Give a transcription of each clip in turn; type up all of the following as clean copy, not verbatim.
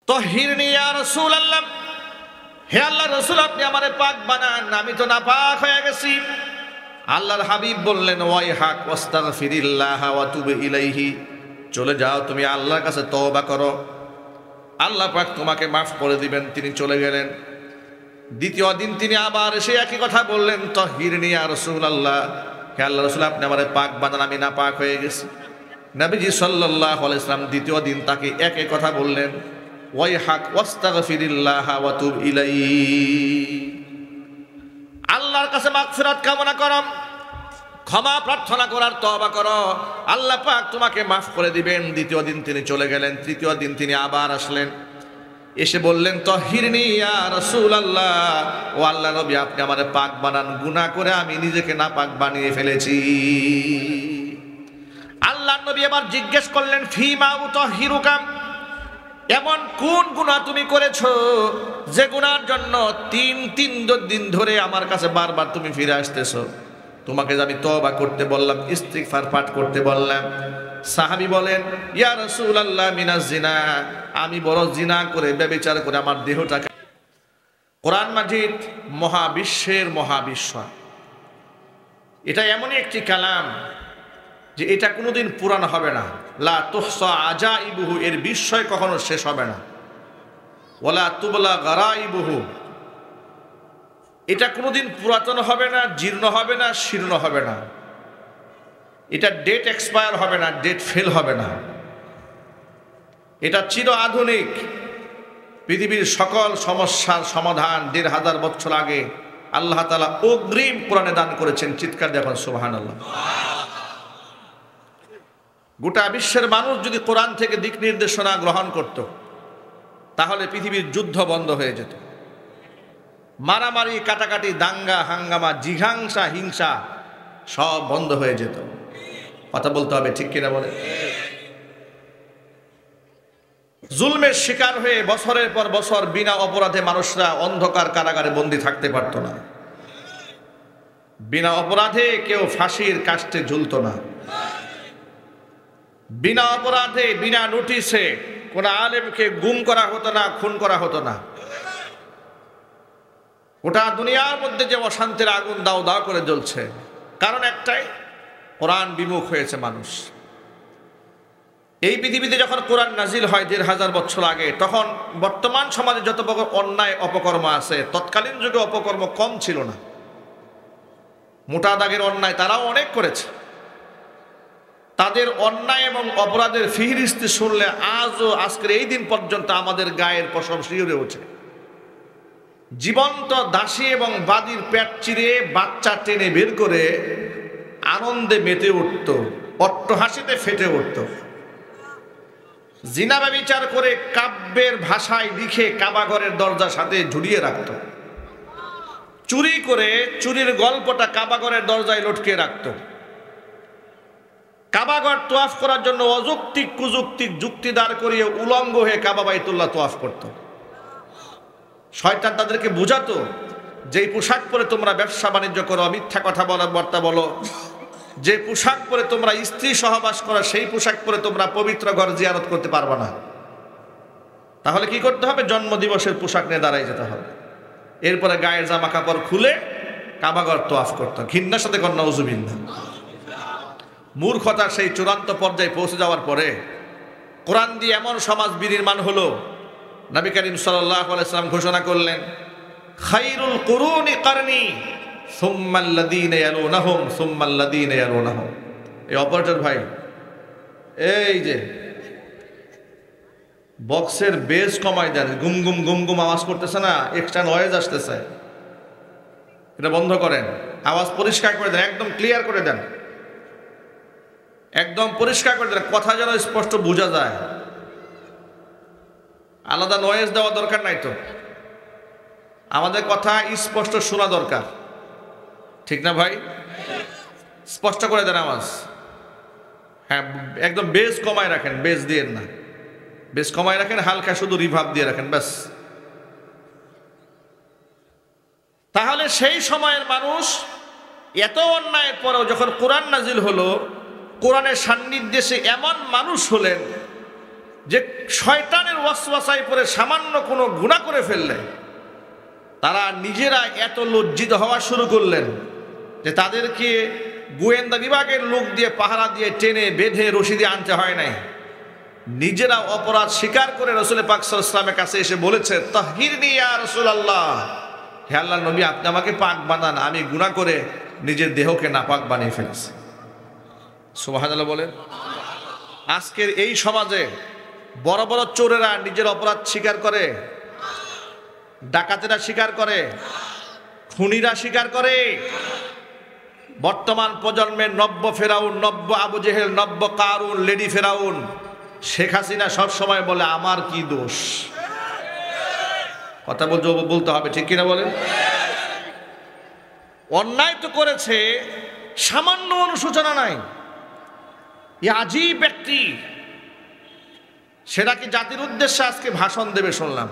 তাহহিরনি ইয়া রাসূলুল্লাহ, হে আল্লাহর রাসূল আপনি আমারে পাক বানান, আমি তো নাপাক হয়ে গেছি। আল্লাহর হাবিব বললেন ওয়াইহাক ওয়াস্তাগফিরিল্লাহ ওয়া তুব ইলাইহি, চলে যাও তুমি আল্লাহর কাছে তওবা করো, আল্লাহ পাক তোমাকে মাফ করে দিবেন। তিনি চলে গেলেন। দ্বিতীয় দিন তিনি আবার এসে একই কথা বললেন, তাহহিরনি ইয়া রাসূলুল্লাহ, হে আল্লাহর রাসূল আপনি আমারে পাক বানান, আমি নাপাক হয়ে গেছি। নবীজি সাল্লাল্লাহু আলাইহি ওয়াসাল্লাম দ্বিতীয় দিন তাকে একই কথা বললেন, ওয়াইহাক ওয়াস্তাগফিরিল্লাহ ওয়া তুব ইলাইহি, আল্লাহর কাছে মাগফিরাত কামনা করো, ক্ষমা প্রার্থনা করার তওবা করো, আল্লাহ পাক তোমাকে মাফ করে দিবেন। দ্বিতীয় দিন তিনি চলে গেলেন। তৃতীয় দিন তিনি আবার আসলেন, এসে বললেন তাহহিরনি ইয়া রাসূলুল্লাহ, ও আল্লাহ নবী আপনি আমারে পাক বানান, গুনাহ করে আমি নিজেকে নাপাক বানিয়ে ফেলেছি। আল্লাহ নবী এবার জিজ্ঞেস করলেন ফিমা উতাহহিরুকা, এমন কোন গুনাহ তুমি করেছো যে গুনার জন্য তিন দিন ধরে আমার কাছে বারবার তুমি ফিরে আসতেছো? তোমাকে যে আমি তওবা করতে বললাম, ইস্তিগফার পাঠ করতে বললাম। সাহাবী বলেন ইয়া রাসূলুল্লাহ মিনাজ জিনা, আমি বড় জিনা করে ব্যভিচার করে আমার দেহটাকে। কোরআন মাজিদ মহাবিশ্বের মহাবিশ্ব, এটা এমনই একটি কালাম যে এটা কোনোদিন পুরানো হবে না। লা তুহসা আজাইবুহু, এর বিস্ময় কখনো শেষ হবে না। ওয়ালা তুবলা গারাইবুহু, এটা কোনোদিন পুরাতন হবে না, জীর্ণ হবে না, শীর্ণ হবে না। এটা ডেট এক্সপায়ার হবে না, ডেট ফেল হবে না। এটা চির আধুনিক। পৃথিবীর সকল সমস্যার সমাধান ১৫০০ বছর আগে আল্লাহ তাআলা অগ্রিম কোরআনে দান করেছেন। চিৎকার দেখুন সুবহানাল্লাহ। গোটা বিশ্বের মানুষ যদি কোরআন থেকে দিক নির্দেশনা গ্রহণ করত, তাহলে পৃথিবীর যুদ্ধ বন্ধ হয়ে যেত। মারামারি, কাটাকাটি, দাঙ্গা হাঙ্গামা, জিঘাংসা, হিংসা সব বন্ধ হয়ে যেত। কথা বলতে হবে, ঠিক কিনা বলে? জুলমের শিকার হয়ে বছরের পর বছর বিনা অপরাধে মানুষরা অন্ধকার কারাগারে বন্দী থাকতে পারত না। বিনা অপরাধে কেউ ফাঁসির কাস্টে ঝুলত না। বিনা অপরাধে বিনা নোটিশে কোন আলেমকে গুম করা হতো না, খুন করা হতো না। গোটা দুনিয়ার মধ্যে যে অশান্তির আগুন দাও দাও করে জ্বলছে, কারণ একটাই, কোরআন বিমুখ হয়েছে মানুষ। এই পৃথিবীতে যখন কোরআন নাজিল হয় ১৫০০ বছর আগে, তখন বর্তমান সমাজে যত প্রকার অন্যায় অপকর্ম আছে, তৎকালীন যুগে অপকর্ম কম ছিল না। মোটা দাগের অন্যায় তারাও অনেক করেছে। তাদের অন্যায় এবং অপরাধের ফিহরিস্তি শুনলে আজও আজকের এই দিন পর্যন্ত আমাদের গায়ের পশম শিউরে ওঠে। জীবন্ত দাসী এবং বাদীর পেট চিরে বাচ্চা টেনে বের করে আনন্দে মেতে উঠত, অট্টহাসিতে ফেটে উঠত। জিনা ব্যভিচার করে কাব্যের ভাষায় লিখে কাবাঘরের দরজার সাথে ঝুলিয়ে রাখত। চুরি করে চুরির গল্পটা কাবাঘরের দরজায় লটকে রাখত। কাবাঘর তোয়াফ করার জন্য অযৌক্তিক কুযুক্তিক যুক্তি দাঁড় করিয়ে উলঙ্গ হয়ে কাবা বাইতুল্লাহ তোয়াফ করত। শয়তান তাদেরকে বুঝাতো, যেই পোশাক পরে তোমরা ব্যবসা বাণিজ্য করো, মিথ্যা কথা বলো, বার্তা বলো, যে পোশাক পরে তোমরা স্ত্রী সহবাস করো, সেই পোশাক পরে তোমরা পবিত্র ঘর জিয়ারত করতে পারবে না। তাহলে কি করতে হবে? জন্মদিবসের পোশাক নিয়ে দাঁড়াই যেতে হবে। এরপরে গায়ের জামা কাপড় খুলে কাবাঘর তোয়াফ করতো। ঘৃণার সাথে কর নাউজুবিল্লাহ। মূর্খতার সেই চূড়ান্ত পর্যায়ে পৌঁছে যাওয়ার পরে কোরআন দিয়ে এমন সমাজ বিনির্মাণ হলো, নবী করিম সাল্লাল্লাহু আলাইহি ওয়াসাল্লাম ঘোষণা করলেন, খায়রুল কুরুনি কারনি সুম্মাল্লাযীনা ইয়ালুনাহুম সুম্মাল্লাযীনা ইয়ালুনাহুম। এই অপারেটর ভাই, এই যে বক্সের বেস কমাই দেন, গুম গুম গুম গুম আওয়াজ করতেছে না, এক্সট্রা নয়েজ আসতেছে, এটা বন্ধ করেন। আওয়াজ পরিষ্কার করে দেন, একদম ক্লিয়ার করে দেন, একদম পরিষ্কার করে দেন, কথা যেন স্পষ্ট বোঝা যায়। আলাদা নয়েজ দেওয়া দরকার নাই তো, আমাদের কথা স্পষ্ট শোনা দরকার, ঠিক না ভাই? স্পষ্ট করে দেন আওয়াজ। হ্যাঁ, একদম বেস কমায় রাখেন, বেস দিয়েন না, বেস কমায় রাখেন, হালকা শুধু রিভার্ব দিয়ে রাখেন, ব্যাস। তাহলে সেই সময়ের মানুষ এত অন্যায়ের পরেও যখন কোরআন নাজিল হলো, কোরআনের সান্নিধ্যে এমন মানুষ হলেন যে শয়তানের ওয়াসওয়াসায় পড়ে সামান্য কোনো গুনাহ করে ফেললে তারা নিজেরা এত লজ্জিত হওয়া শুরু করলেন যে তাদেরকে গোয়েন্দা বিভাগের লোক দিয়ে পাহারা দিয়ে টেনে বেঁধে রশি দিয়ে আনতে হয় নাই, নিজেরা অপরাধ স্বীকার করে রাসূল পাক সাল্লাল্লাহু আলাইহি ওয়াসাল্লামের কাছে এসে বলেছে, তাহহিরনি ইয়া রাসূলুল্লাহ, হে আল্লাহর নবী আপনি আমাকে পাক বানান, আমি গুনাহ করে নিজের দেহকে নাপাক বানিয়ে ফেলেছি। সুবহানাল্লাহ বলেন। আজকের এই সমাজে বড় বড় চোরেরা নিজের অপরাধ স্বীকার করে, ডাকাতেরা স্বীকার করে, খুনিরা স্বীকার করে। বর্তমান প্রজন্মের নব্য ফেরাউন, নব্য আবু জেহেল, নব্য কারুন, লেডি ফেরাউন শেখ হাসিনা সব সময় বলে আমার কি দোষ। কথা বলতে হবে, ঠিক কিনা বলেন? অন্যায় তো করেছে, সামান্য অনুশোচনা নাই। এই আজীব ব্যক্তি, সেটা কি জাতির উদ্দেশ্যে আজকে ভাষণ দেবে শুনলাম,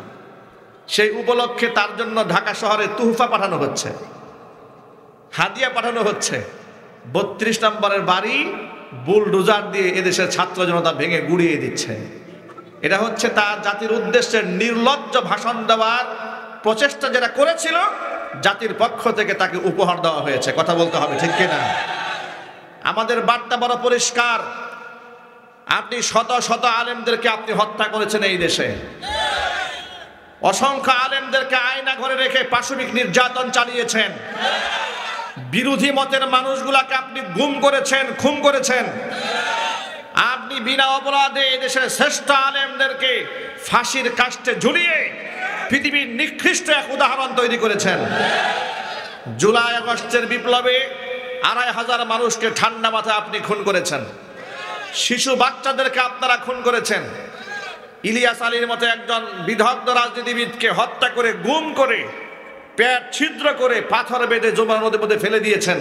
সেই উপলক্ষে তার জন্য ঢাকা শহরে তুহফা পাঠানো হচ্ছে, হাদিয়া পাঠানো হচ্ছে। 32 নম্বরের বাড়ি বুলডোজার দিয়ে এদেশের ছাত্র জনতা ভেঙে গুড়িয়ে দিচ্ছে। এটা হচ্ছে তার জাতির উদ্দেশ্যে নির্লজ্জ ভাষণ দেওয়ার প্রচেষ্টা যেটা করেছিল, জাতির পক্ষ থেকে তাকে উপহার দেওয়া হয়েছে। কথা বলতে হবে, ঠিক কিনা? আমাদের বার্তা বড় পরিষ্কার। আপনি শত শত আলেমদেরকে আপনি হত্যা করেছেন এই দেশে, অসংখ্য আলেমদেরকে আয়না ঘরে রেখে পাশবিক নির্যাতন চালিয়েছেন, বিরোধী মতের মানুষগুলাকে আপনি গুম করেছেন, খুন করেছেন। আপনি বিনা অপরাধে এদেশের শ্রেষ্ঠ আলেমদেরকে ফাঁসির কাস্টে ঝুলিয়ে পৃথিবীর নিকৃষ্ট এক উদাহরণ তৈরি করেছেন। জুলাই আগস্টের বিপ্লবে ২৫০০ মানুষকে ঠান্ডা মাথায় আপনি খুন করেছেন, শিশু বাচ্চাদেরকে আপনারা খুন করেছেন। ইলিয়াস আলীর মতো একজন বিদগ্ধ রাজনীতিবিদকে হত্যা করে, গুম করে, পেট ছিদ্র করে পাথর বেঁধে যমুনা নদীর মধ্যে ফেলে দিয়েছেন।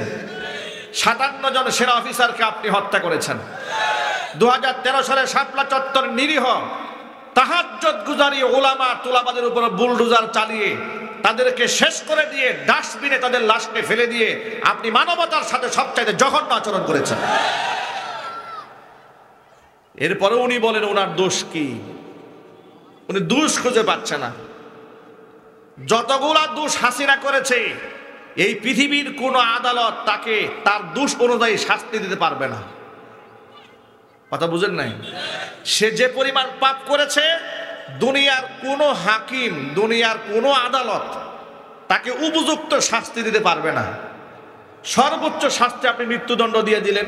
৫৭ জন সেনা অফিসারকে আপনি হত্যা করেছেন। ২০১৩ সালে শাপলা চত্বর নিরীহ তাহাজ্জুদ গুজারি ওলামা তুলাবাদের উপর বুলডোজার চালিয়ে তাদেরকে শেষ করে দিয়ে ডাস্টবিনে তাদের লাশকে ফেলে দিয়ে আপনি মানবতার সাথে সবচাইতে জঘন্য আচরণ করেছেন। এরপরে উনি বলেন ওনার দোষ কি? উনি দোষ খুঁজে পাচ্ছে না। যতগুলা দোষ হাসিনা করেছে, এই পৃথিবীর কোন আদালত তাকে তার দোষ অনুযায়ী শাস্তি দিতে পারবে না। কথা বুঝেন নাই? সে যে পরিমাণ পাপ করেছে, দুনিয়ার কোন হাকিম, দুনিয়ার কোন আদালত তাকে উপযুক্ত শাস্তি দিতে পারবে না। সর্বোচ্চ শাস্তি আপনি মৃত্যুদণ্ড দিয়ে দিলেন।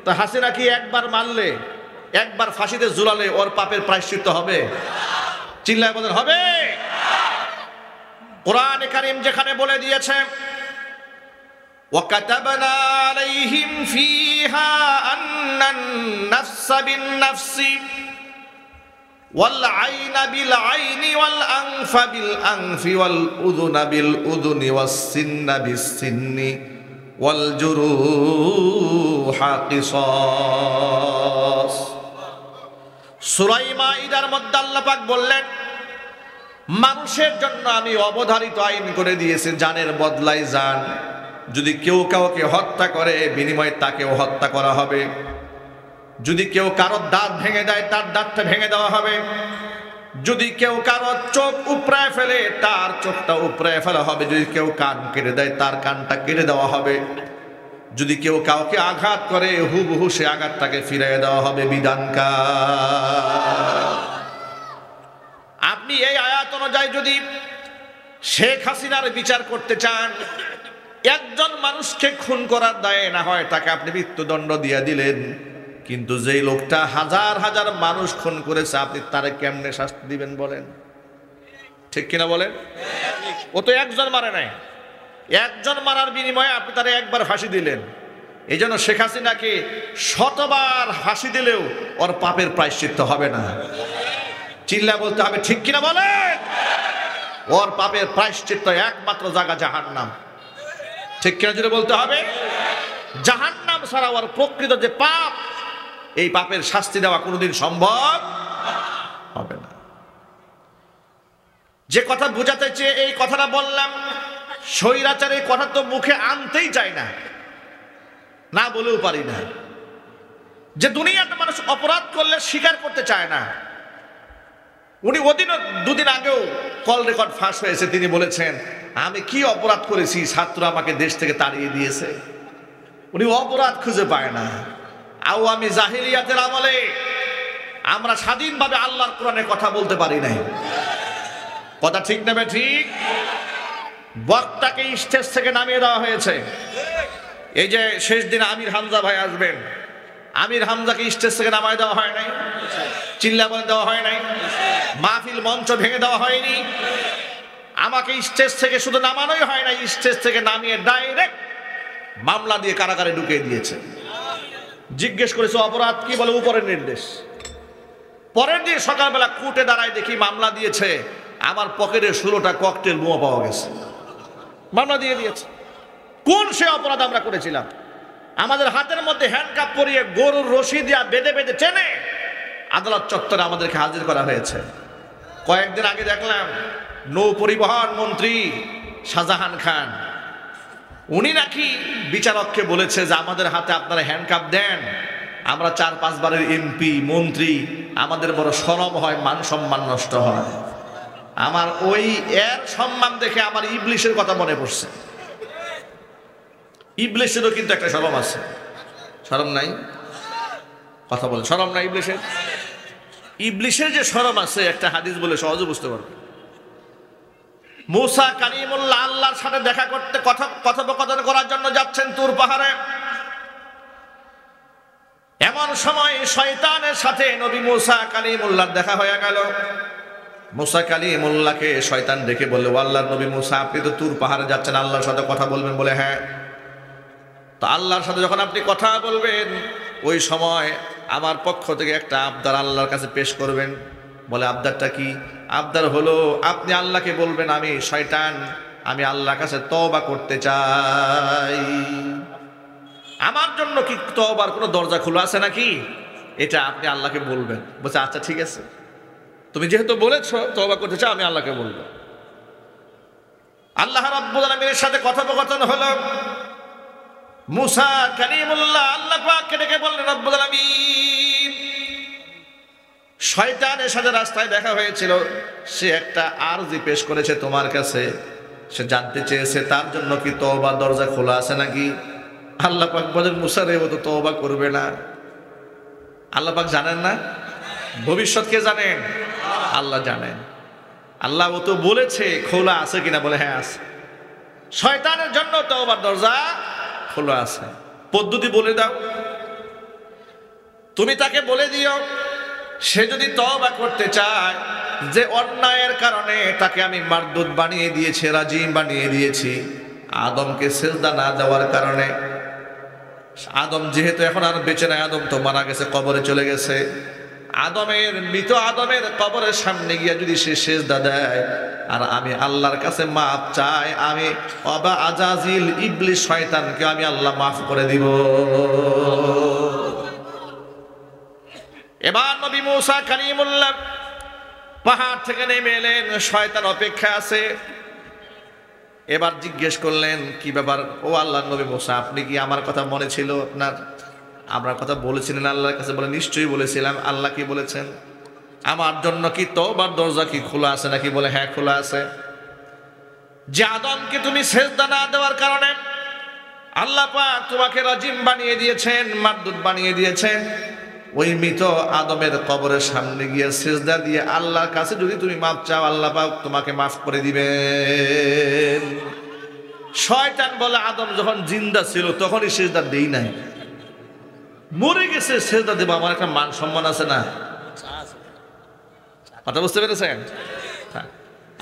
তো হাসিনা কি একবার মারলে, একবার ফাঁসিতে ঝুলালে ওর পাপের প্রায়শ্চিত্ত হবে? চিল্লায় বলেন হবে? কোরআনে কারীম যেখানে বলে দিয়েছে, وَكَتَبْنَا عَلَيْهِمْ فِيهَا أَنَّ النَّفْسَ بِالنَّفْسِ وَالْعَيْنَ بِالْعَيْنِ وَالْأَنْفَ بِالْأَنْفِ وَالْأُذُنَ بِالْأُذُنِ وَالسِّنَّ بِالسِّنِّ وَالْجُرُوحَ قِصَاص। সূরা মাঈদার মধ্যে আল্লাহ পাক বললেন, মানুষের জন্য আমি অবধারিত আইন করে দিয়েছি, জানের বদলায় জান। যদি কেউ কাউকে হত্যা করে, বিনিময়ে তাকেও হত্যা করা হবে। যদি কেউ কারো দাঁত ভেঙে দেয়, তার দাঁতটা ভেঙে দেওয়া হবে। যদি কেউ কারো চোখ উপড়ায় ফেলে, তার চোখটা উপড়ায় ফেলা হবে। যদি কেউ কান কেটে দেয়, তার কানটা কেটে দেওয়া হবে। যদি কেউ কাউকে আঘাত করে, হুবহু সে আঘাতটাকে ফিরিয়ে দেওয়া হবে। বিধানকার। আপনি এই আয়াত অনুযায়ী যদি শেখ হাসিনার বিচার করতে চান, একজন মানুষকে খুন করার দায়ে না হয় তাকে আপনি মৃত্যুদণ্ড দিয়ে দিলেন, কিন্তু যেই লোকটা হাজার হাজার মানুষ খুন করেছে, আপনি তারে কেমনে শাস্তি দিবেন বলেন? ঠিক কিনা বলেন? ও তো একজন মারে নাই, একজন মারার বিনিময়ে আপনি তারে একবার ফাঁসি দিলেন। এই জন্য শেখ হাসিনাকে শতবার ফাঁসি দিলেও ওর পাপের প্রায়শ্চিত্ত হবে না। চিল্লা বলতে হবে, ঠিক কিনা বলেন? ওর পাপের প্রায়শ্চিত্ত একমাত্র জায়গা জাহান্নাম। ঠিক কিনা জুড়ে বলতে হবে? জাহান্নাম ছাড়া ওর প্রকৃত যে পাপ, এই পাপের শাস্তি দেওয়া কোনোদিন সম্ভব হবে না। যে কথা বোঝাতে চেয়ে এই কথাটা বললাম, স্বৈরাচার এই কথা তো মুখে আনতেই চাই না, না বলেও পারি না। যে দুনিয়াতে মানুষ অপরাধ করলে স্বীকার করতে চায় না, উনি দুদিন আগেও কল রেকর্ড ফাঁস হয়েছে, তিনি বলেছেন আমি কি অপরাধ করেছি ছাত্র আমাকে দেশ থেকে তাড়িয়ে দিয়েছে। উনি অপরাধ খুঁজে পায় না। আওয়ামী জাহিলিয়াতের আমলে আমরা স্বাধীনভাবে আল্লাহর কোরআনে কথা বলতে পারি নাই। কথা ঠিক নেবে ঠিক? বক্তাকে স্টেজ থেকে নামিয়ে দেওয়া হয়েছে। এই যে শেষ দিন আমির হামজা ভাই আসবেন, আমির হামজাকে স্টেজ থেকে নামায় দেওয়া হয় নাই, চিল্লা বলে দেওয়া হয় নাই, মাহফিল মঞ্চ ভেঙে দেওয়া হয়নি। আমাকে স্টেজ থেকে শুধু নামানোই হয় না, স্টেজ থেকে নামিয়ে ডাইরেক্ট মামলা দিয়ে কারাগারে ঢুকিয়ে দিয়েছে। জিজ্ঞেস করেছে অপরাধ কি, বলে উপরের নির্দেশ। পরের দিন সকালবেলা কোর্টে দাঁড়ায় দেখি মামলা দিয়েছে, আমার পকেটে 16টা ককটেল বোমা পাওয়া গেছে। মামলা দিয়ে দিয়েছে। কোন সে অপরাধ আমরা করেছিলাম? আমাদের হাতের মধ্যে হ্যান্ডকাপ পরিয়ে গরুর রশি দিয়া বেঁধে বেঁধে টেনে আদালত চত্বরে আমাদেরকে হাজির করা হয়েছে। কয়েকদিন আগে দেখলাম নৌ পরিবহন মন্ত্রী শাহজাহান খান, উনি নাকি বিচারককে বলেছে যে আমাদের হাতে আপনারা হ্যান্ডকাপ দেন, আমরা 4-5 বারের এমপি মন্ত্রী, আমাদের বড় শরম হয়, মান সম্মান নষ্ট হয়। আমার ওই এর সম্মান দেখে আমার ইবলিশের কথা মনে পড়ছে। ইবলিশেরও কিন্তু একটা শরম আছে। শরম নাই? কথা বলে শরম নাই ইবলিশের? ইবলিশের যে শরম আছে একটা হাদিস বলে সহজে বুঝতে পারবে। মুসা কালিমুল্লাহ আল্লাহর সাথে দেখা করতে কথোপকথন করার জন্য যাচ্ছেন তুর পাহাড়ে। এমন সময় শয়তানের সাথে নবী মুসা কালিমুল্লাহর দেখা হয়ে গেল। মুসা কালিমুল্লাহকে শয়তান ডেকে বলল, আল্লাহর নবী মুসা আপনি তো তুর পাহাড়ে যাচ্ছেন, আল্লাহর সাথে কথা বলবেন। বলে হ্যাঁ। তো আল্লাহর সাথে যখন আপনি কথা বলবেন ওই সময় আমার পক্ষ থেকে একটা আবদার আল্লাহর কাছে পেশ করবেন। বলে আবদারটা কি? আবদার হলো আপনি আল্লাহকে বলবেন আমি শয়তান, আমি আল্লাহর কাছে তওবা করতে চাই, আমার জন্য কি তওবার কোনো দরজা খোলা আছে নাকি, এটা আপনি আল্লাহকে বলবেন। বলছে আচ্ছা ঠিক আছে, তুমি যেহেতু বলেছো তওবা করতে চাও, আমি আল্লাহকে বলবো। আল্লাহ রাব্বুল আলামিনের সাথে কথোপকথন হলো। মুসা কালিমুল্লাহ আল্লাহ পাককে ডেকে বললেন, রব্বুল আলামিন শয়তানের সাথে রাস্তায় দেখা হয়েছিল, সে একটা আরজি পেশ করেছে তোমার কাছে, সে জানতে চেয়েছে তার জন্য কি তওবা দরজা খোলা আছে নাকি। আল্লাহ পাক বলেন মুসা রে, ও তো তওবা করবে না। আল্লাহ পাক জানেন না? ভবিষ্যৎ কে জানেন? আল্লাহ জানেন। আল্লাহ ও তো বলেছে খোলা আছে কিনা, বলে হ্যাঁ আছে। শয়তানের জন্য তওবার দরজা খোলা আছে, পদ্ধতি বলে দাও, তুমি তাকে বলে দিও সে যদি তওবা করতে চায়, যে অন্যায়ের কারণে তাকে আমি মারদুদ বানিয়ে দিয়েছি, রাজিম বানিয়ে দিয়েছি, আদমকে সিজদা না দেওয়ার কারণে। আদম যেহেতু এখন আর বেঁচে নাই, আদম তো মারা গেছে, কবরে চলে গেছে। মৃত আদমের কবরের সামনে গিয়ে যদি সে সিজদা দেয় আর আমি আল্লাহর কাছে মাফ চাই, আমি অবা আজাজিল ইবলিস শয়তানকে আমি আল্লাহ মাফ করে দিব। এবার নবী মুসা কালিমুল্লাহ পাহাড় থেকে নেমে এলেন, শয়তান অপেক্ষা আছে। এবার জিজ্ঞেস করলেন কি ব্যাপার ও আল্লাহর নবী মুসা, আপনি কি আমার কথা মনে ছিল আপনার? আমার কথা বলেছিলেন আল্লাহর কাছে? বলে নিশ্চয়ই বলেছিলাম। আল্লাহ কি বলেছেন? আমার জন্য কি তওবার দরজা কি খোলা আছে নাকি? বলে হ্যাঁ খোলা আছে। যে আদমকে তুমি সিজদা না দেওয়ার কারণে আল্লাহ পাক তোমাকে রাজিম বানিয়ে দিয়েছেন, মারদুদ বানিয়ে দিয়েছেন, ওই মৃত আদমের কবরের সামনে গিয়ে সিজদা দিয়ে আল্লাহর কাছে যদি তুমি মাফ চাও, আল্লাহ পাক তোমাকে মাফ করে দিবেন। শয়তান বলে আদম যখন জিন্দা ছিল তখনই সিজদা দেই নাই, মরে গেছে সিজদা দেব, আমার একটা মান সম্মান আছে না? কথা বুঝতে পেরেছেন?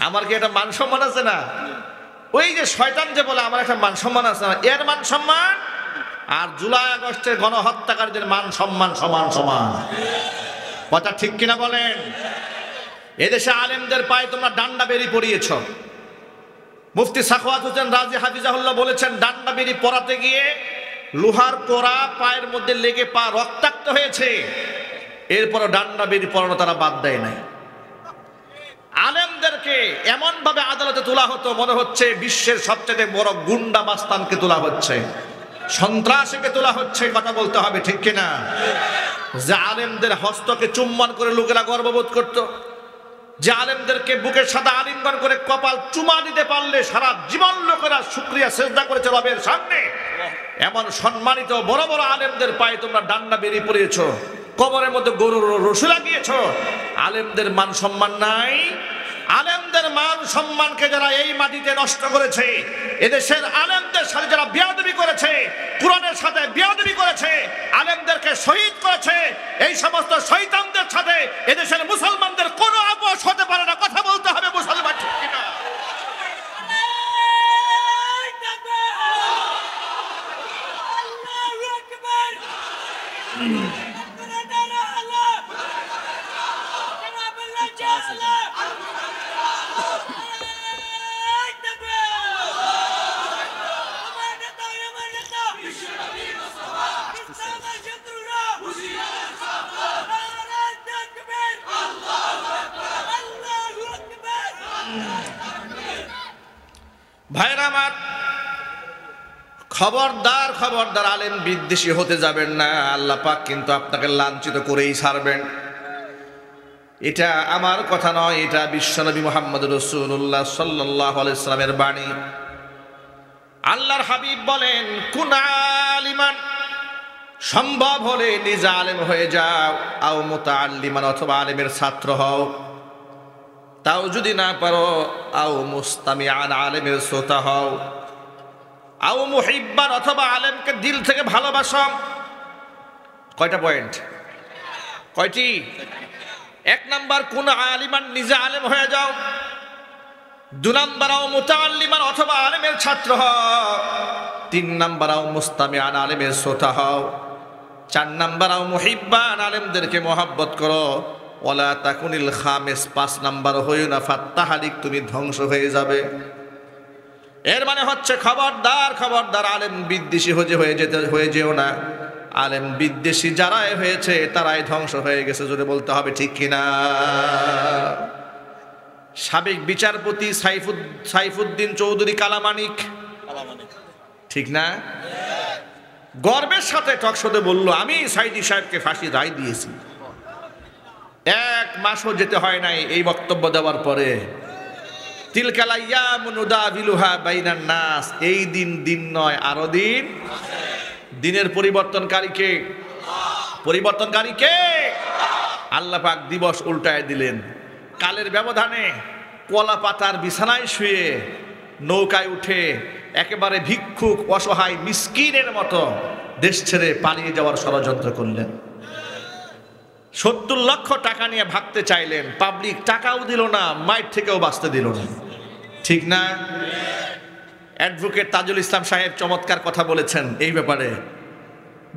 আমার কি একটা মান সম্মান আছে না? ওই যে শয়তান যে বলে আমার একটা মান সম্মান আছে না, এর মান সম্মান আর জুলাই আগস্টের গণহত্যাকারীদের মান সম্মান সমান সমান। কথা ঠিক কিনা বলেন? এদেশে আলেমদের পায়ে তোমরা ডান্ডা বেরি পরিয়েছ। মুফতি সাখাওয়াত হোসেন রাজি হাফিজাহুল্লাহ বলেছেন, ডান্ডা বেরি পরাতে গিয়ে লোহার কোড়া পায়ের মধ্যে লেগে পা রক্তাক্ত হয়েছে, এরপরও ডান্ডা বেরি পরানো তারা বাদ দেয় নাই। আলেমদেরকে এমন ভাবে আদালতে তোলা হতো মনে হচ্ছে বিশ্বের সবচেয়ে বড় গুন্ডা মাস্তানকে তোলা হচ্ছে, সন্ত্রাসীকে তোলা হচ্ছে। কথা বলতে হবে ঠিক কিনা? যে আলেমদের হস্তকে চুম্বন করে লোকেরা গর্ববোধ করত, যে আলেমদেরকে বুকের সাথে আলিঙ্গন করে কপাল চুমা দিতে পারলে সারা জীবন লোকেরা শুকরিয়া সেজদা করেছে রবের সামনে, এমন সম্মানিত বড় বড় আলেমদের পায়ে তোমরা ডান্ডা বেরিয়ে পড়িয়েছো, কবরের মধ্যে গরুর রশি লাগিয়েছো। আলেমদের মান সম্মান নাই? আলেমদের মান সম্মানকে যারা এই মাটিতে নষ্ট করেছে, এদেশের আলেমদের সাথে যারা বেয়াদবি করেছে, কুরআনের সাথে বেয়াদবি করেছে, আলেমদেরকে শহীদ করেছে, এই সমস্ত শয়তানদের সাথে এদেশের মুসলমানদের কোনো আপোষ হতে পারে না। কথা বলতে হবে মুসলমান, ঠিক কিনা? ভাইরা আমার, খবরদার খবরদার আলেম বিদ্বেষী হতে যাবেন না। আল্লাহ পাক কিন্তু আপনাকে লাঞ্ছিত করেই ছাড়বেন। এটা আমার কথা নয়, এটা বিশ্বনবী মুহাম্মদ রাসূলুল্লাহ সাল্লাল্লাহু আলাইহি ওয়াসাল্লামের বাণী। আল্লাহর হাবিব বলেন, কুন আলিমান, সম্ভব হলে নিজে আলেম হয়ে যাও, আও মুতাআল্লিমান, অথবা আলেমের ছাত্র হও, তাও যদি না পারো আও মুস্তামিআন, আলেমের শ্রোতা হও, আও মুহিব্বান, অথবা আলেমকে দিল থেকে ভালোবাসো। কয়টা পয়েন্ট? কয়টি? এক নাম্বার কোন আলিমান, নিজে আলেম হয়ে যাও। দুই নাম্বার আও মুতাআল্লিমান, অথবা আলেমের ছাত্র হও। তিন নাম্বার আও মুস্তামিআন, আলেমের শ্রোতা হও। চার নাম্বার আও মুহিব্বান, আলেমদেরকে মহব্বত করো। ওয়ালা তাকুনিল খামিস, পাঁচ নাম্বার হইও না ফাত্তাহালিক, তুমি ধ্বংস হয়ে যাবে। এর মানে হচ্ছে খবরদার খবরদার আলেম বিদ্বেষী হয়ে যেও না। আলেম বিদ্বেষী যারাই হয়েছে তারাই ধ্বংস হয়ে গেছে, জোরে বলতে হবে, ঠিক কিনা? সাবেক বিচারপতি সাইফুদ্দিন চৌধুরী কালামানিক, ঠিক না? গর্বের সাথে টকশোতে বলল, আমি সাইদি সাহেবকে ফাঁসি রায় দিয়েছি। এক মাসও যেতে হয় নাই এই বক্তব্য দেওয়ার পরে। তিলকাল আইয়ামু নুদাবিলুহা বাইনান নাস, এই দিন দিন নয়, আরো দিন। দিনের পরিবর্তনকারী কে? পরিবর্তনকারী কে? আল্লাহ পাক দিবস উল্টায় দিলেন। কালের ব্যবধানে কলা পাতার বিছানায় শুয়ে, নৌকায় উঠে একেবারে ভিক্ষুক অসহায় মিসকিনের মতো দেশ ছেড়ে পালিয়ে যাওয়ার ষড়যন্ত্র করলেন। ৭০ লক্ষ টাকা নিয়ে ভাগতে চাইলেন, পাবলিক টাকাও দিল না, মাইর থেকেও বাঁচতে দিল না, ঠিক না? অ্যাডভোকেট তাজুল ইসলাম সাহেব চমৎকার কথা বলেছেন এই ব্যাপারে,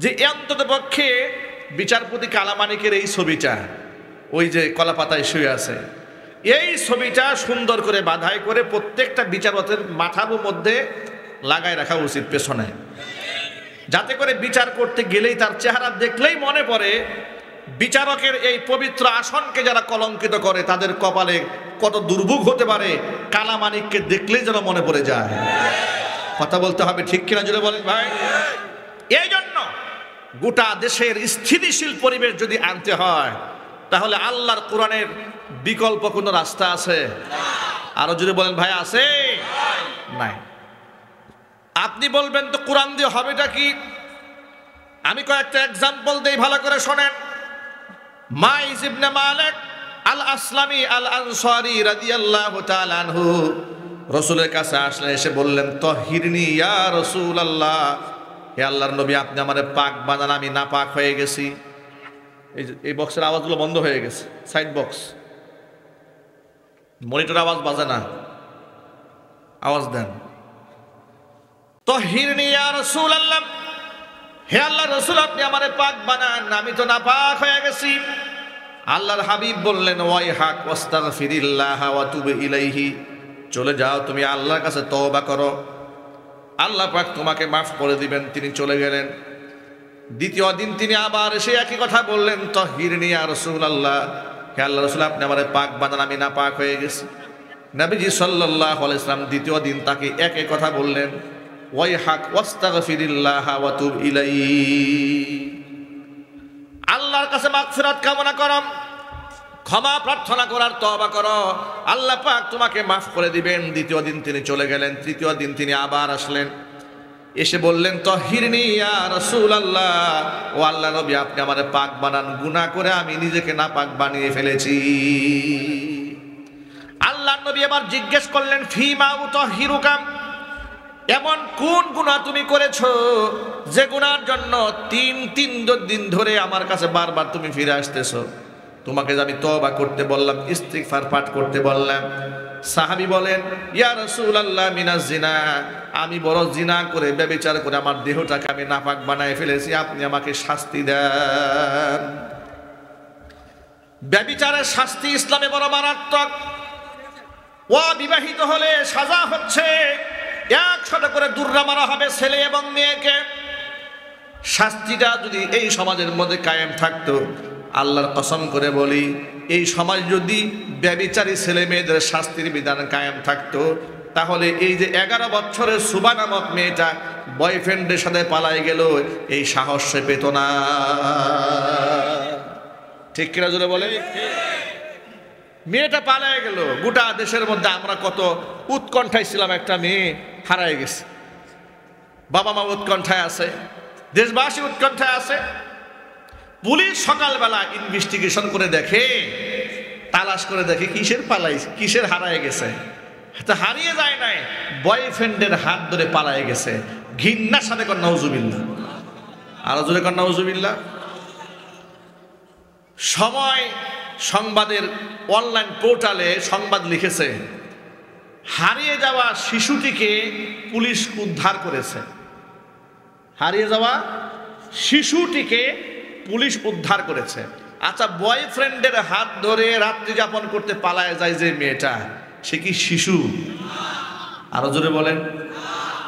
যে অন্তত পক্ষে বিচারপতি কালামানিকের এই ছবিটা, ওই যে কলাপাতায় শুয়ে আছে, এই ছবিটা সুন্দর করে বাধাই করে প্রত্যেকটা বিচারপতির মাথার মধ্যে লাগায় রাখা উচিত পেছনে, যাতে করে বিচার করতে গেলেই তার চেহারা দেখলেই মনে পড়ে বিচারকের এই পবিত্র আসনকে যারা কলঙ্কিত করে তাদের কপালে কত দুর্ভোগ হতে পারে, কালামানিককে দেখলেই যেন মনে পড়ে যায়। কথা বলতে হবে, ঠিক কিনা জুড়ে বলেন ভাই? এই জন্য গোটা দেশের স্থিতিশীল পরিবেশ যদি আনতে হয়, তাহলে আল্লাহর কোরআনের বিকল্প কোনো রাস্তা আছে? আরো যদি বলেন ভাই, আছে? নাই। আপনি বলবেন তো কোরআন দিয়ে হবেটা কি? আমি কয়েকটা এক্সাম্পল দেই, ভালো করে শোনেন। মাইজ ইবনে মালিক আল আসলামি আল আনসারী রাদিয়াল্লাহু তাআলা আনহু রাসূলের কাছে আসলেন, এসে বললেন, তাহিরনি ইয়া রাসূলুল্লাহ, হে আল্লাহর নবী আপনি আমারে পাক বানান, আমি নাপাক হয়ে গেছি। এই বক্সের আওয়াজগুলো বন্ধ হয়ে গেছে, সাইড বক্স, মনিটর আওয়াজ বাজে না, আওয়াজ দেন। তাহিরনি ইয়া রাসূলুল্লাহ, হে আল্লাহর রাসূল আপনি আমারে পাক বানান, আমি তো নাপাক হয়ে গেছি। আল্লাহর হাবিব বললেন, ওয়াই হাক ওয়াস্তাগফিরিল্লাহ ওয়া তুব ইলাইহি, চলে যাও তুমি আল্লাহর কাছে তওবা করো, আল্লাহ পাক তোমাকে মাফ করে দিবেন। তিনি চলে গেলেন। দ্বিতীয় দিন তিনি আবার এসে একই কথা বললেন, তাহিরনি ইয়া রাসূলুল্লাহ, হে আল্লাহর রাসূল আপনি আমারে পাক বানান, আমি নাপাক হয়ে গেছি। নবীজি সাল্লাল্লাহু আলাইহি ওয়াসাল্লাম দ্বিতীয় দিন তাকে একই কথা বললেন, ওয়াই হাক ওয়াস্তাগফিরিল্লাহ ওয়া তুব ইলাইহি, আল্লাহর কাছে মাগফিরাত কামনা করো, ক্ষমা প্রার্থনা করার তওবা করো, আল্লাহ পাক তোমাকে মাফ করে দিবেন। দ্বিতীয় দিন তিনি চলে গেলেন। তৃতীয় দিন তিনি আবার আসলেন, এসে বললেন তাহিরনি ইয়া রাসূলুল্লাহ, ও আল্লাহ নবী আপনি আমারে পাক বানান, গুনাহ করে আমি নিজেকে নাপাক বানিয়ে ফেলেছি। আল্লাহ নবী আবার জিজ্ঞেস করলেন ফিমা উতাহিরুকা, এমন কোন গুনাহ তুমি করেছো যে গুনার জন্য তিন দিন ধরে আমার কাছে বারবার তুমি ফিরে আসতেছো? তোমাকে যে আমি তওবা করতে বললাম, ইস্তিগফার পাঠ করতে বললাম। সাহাবী বলেন ইয়া রাসূলুল্লাহ মিনাজ জিনা, আমি বড় জিনা করে ব্যভিচার করে আমার দেহটাকে আমি নাপাক বানায় ফেলেছি, আপনি আমাকে শাস্তি দেন। ব্যভিচারের শাস্তি ইসলামে বড় মারাত্মক। অবিবাহিত হলে সাজা হচ্ছে 100 করে দুর্রা মারা হবে ছেলে এবং মেয়েকে। শাস্তিটা যদি এই সমাজের মধ্যে কায়েম থাকতো, আল্লাহর কসম করে বলি, এই সমাজ যদি ব্যভিচারী ছেলে মেয়েদের শাস্তির বিধান কায়েম থাকতো, তাহলে এই যে 11 বছরের সুবা নামক মেয়েটা বয়ফ্রেন্ডের সাথে পালাই গেল, এই সাহস সে পেত না। ঠিক কিনা জোরে বলে? মেয়েটা পালাই গেল। গোটা দেশের মধ্যে আমরা কত উৎকণ্ঠায় ছিলাম, একটা মেয়ে হারায় গেছে। বাবা মা উৎকণ্ঠায় আছে, দেশবাসী উৎকণ্ঠায় আছে। পুলিশ সকালবেলা ইনভেস্টিগেশন করে দেখে, তালাশ করে দেখে কিসের পালাই, কিসের হারায় গেছে। হারিয়ে যায় নাই, বয়ফ্রেন্ডের হাত ধরে পালায় গেছে। ঘৃণার সাথে কর নাউজুবিল্লাহ, আরো জোরে কর নাউজুবিল্লাহ। সময় সংবাদের অনলাইন পোর্টালে সংবাদ লিখেছে, হারিয়ে যাওয়া শিশুটিকে পুলিশ উদ্ধার করেছে। হারিয়ে যাওয়া শিশুটিকে পুলিশ উদ্ধার করেছে। আচ্ছা, বয়ফ্রেন্ডের হাত ধরে রাত্রি যাপন করতে পালায় যায় যে মেয়েটা, সে কি শিশু? আরো জোরে বলেন।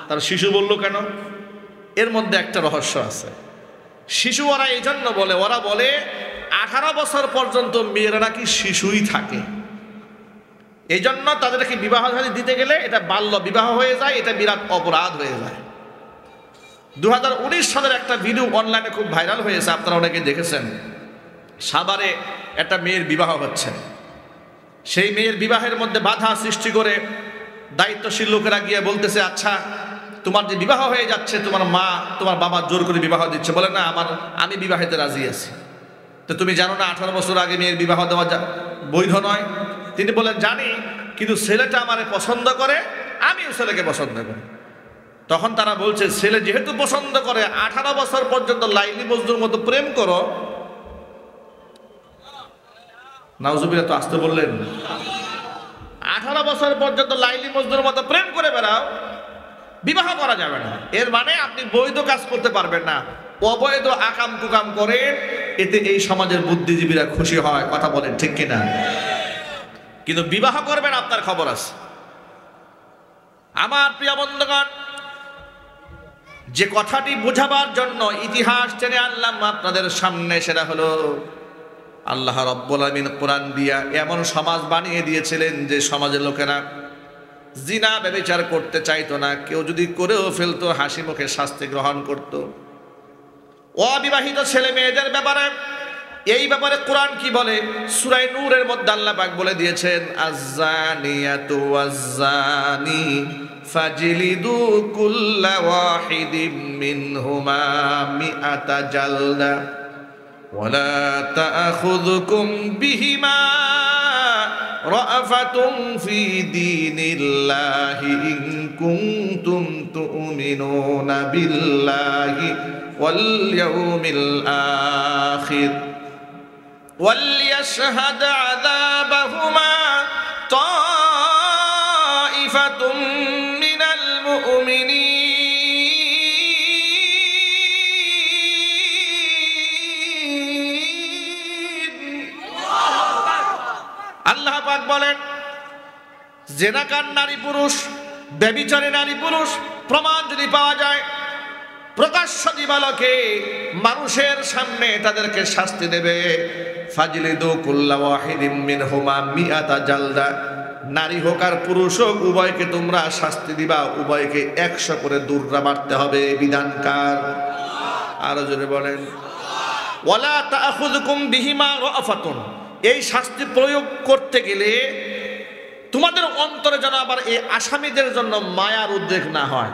তার শিশু বললো কেন? এর মধ্যে একটা রহস্য আছে। শিশু ওরা এই জন্য বলে, ওরা বলে 18 বছর পর্যন্ত মেয়েরা নাকি শিশুই থাকে, এই জন্য তাদেরকে বিবাহ দিতে গেলে এটা বাল্য বিবাহ হয়ে যায়, এটা বিরাট অপরাধ হয়ে যায়। 2019 সালের একটা ভিডিও অনলাইনে খুব ভাইরাল হয়েছে, আপনারা অনেকে দেখেছেন। সাভারে একটা মেয়ের বিবাহ হচ্ছে, সেই মেয়ের বিবাহের মধ্যে বাধা সৃষ্টি করে দায়িত্বশীল লোকেরা গিয়ে বলতেছে, আচ্ছা তোমার যে বিবাহ হয়ে যাচ্ছে, তোমার মা তোমার বাবা জোর করে বিবাহ দিচ্ছে। বলে না, আমি বিবাহেতে রাজি আছি। তো তুমি জানো না 18 বছর আগে মেয়ের বিবাহ দেওয়া বৈধ নয়? তিনি বলেন জানি, কিন্তু ছেলেটা আমারে পছন্দ করে, আমিও ছেলেকে পছন্দ করি। তখন তারা বলছে, ছেলে যেহেতু পছন্দ করে, 18 বছর পর্যন্ত লাইলি মজদুর মতো প্রেম করো। নাউজুবিল্লাহ, তো আসতে বললেন। 18 বছর পর্যন্ত লাইলি মজদুর মতো প্রেম করে বেড়াও, বিবাহ করা যাবে না। এর মানে আপনি বৈধ কাজ করতে পারবেন না, অবৈধ আকাম কুকাম করে। এতে এই সমাজের বুদ্ধিজীবীরা খুশি হয়, কথা বলেন ঠিক কিনা? কিন্তু বিবাহ করবেন আপনার খবর আছে। আমার প্রিয় বন্ধুগণ, যে কথাটি বোঝাবার জন্য ইতিহাস টেনে আনলাম আপনাদের সামনে, সেটা হলো আল্লাহ রাব্বুল আলামিন কোরআন দিয়া এমন সমাজ বানিয়ে দিয়েছিলেন যে সমাজের লোকেরা জিনা ব্যভিচার করতে চাইতো না। কেউ যদি করেও ফেলতো, হাসি মুখে শাস্তি গ্রহণ করত। অবিবাহিত ছেলে মেয়েদের ব্যাপারে, এই ব্যাপারে কোরআন কি বলে? সূরা নূরের মধ্যে আল্লাহ পাক বলে দিয়েছেন, আয-যানিয়াতু ওয়াজ-যানি ফাজলিদু কুল্লা ওয়াহিদিম মিনহুমা মিআতা জালদা ওয়ালা তা'খুযুকুম বিহিমা রা'ফাতুন ফি দীনিল্লাহি ইন কুনতুম তু'মিনুনা বিল্লাহি ওয়াল ইয়াউমিল আখির وليشهد عذابهما طائفة من المؤمنين। আল্লাহ পাক বলেন, জেনাকার নারী পুরুষ, ব্যভিচারী নারী পুরুষ প্রমাণ যদি পাওয়া যায়, প্রকাশ্য দিবালোকে মানুষের সামনে তাদেরকে শাস্তি দেবে। ফাজলিদু কুল্লা ওয়াহিদিম মিনহুমা মিআতা জালদা, নারী হোক আর পুরুষ হোক উভয়কে তোমরা শাস্তি দিবা, উভয়কে 100 করে দুর্রা মারতে হবে। বিধানকার আরো জোরে বলেন, ওয়ালা তা'খুযুকুম বিহিমা রা'ফাতুন, এই শাস্তি প্রয়োগ করতে গেলে তোমাদের অন্তরে যেন আবার এই আসামিদের জন্য মায়ার উদ্রেক না হয়।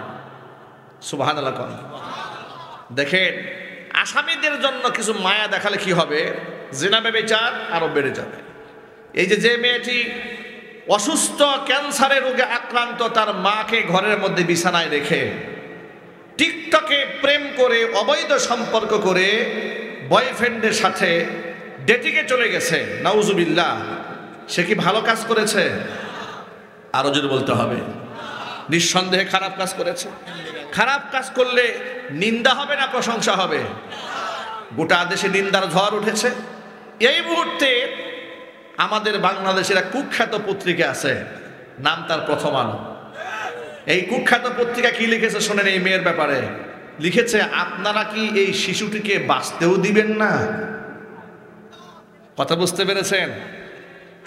সুবহানাল্লাহ। দেখেন, আসামিদের জন্য কিছু মায়া দেখালে কি হবে? জিনা ব্যভিচার আরো বেড়ে যাবে। এই যে মেয়েটি অসুস্থ ক্যান্সারের রোগে আক্রান্ত, তার মাকে ঘরের মধ্যে বিছানায় রেখে টিকটকে প্রেম করে অবৈধ সম্পর্ক করে বয়ফ্রেন্ডের সাথে ডেটিংয়ে চলে গেছে, নাউজুবিল্লাহ, সে কি ভালো কাজ করেছে? আরো জোরে বলতে হবে, নিঃসন্দেহে খারাপ কাজ করেছে। খারাপ কাজ করলে নিন্দা হবে না প্রশংসা হবে? গোটা দেশে নিন্দার ঝড় উঠেছে। এই মুহূর্তে আমাদের বাংলাদেশের এক কুখ্যাত পত্রিকা আছে, নাম তার প্রথম আলো। এই কুখ্যাত পত্রিকা কি লিখেছে শোনেন এই মেয়ের ব্যাপারে। লিখেছে, আপনারা কি এই শিশুটিকে বাঁচতেও দিবেন না? কথা বুঝতে পেরেছেন?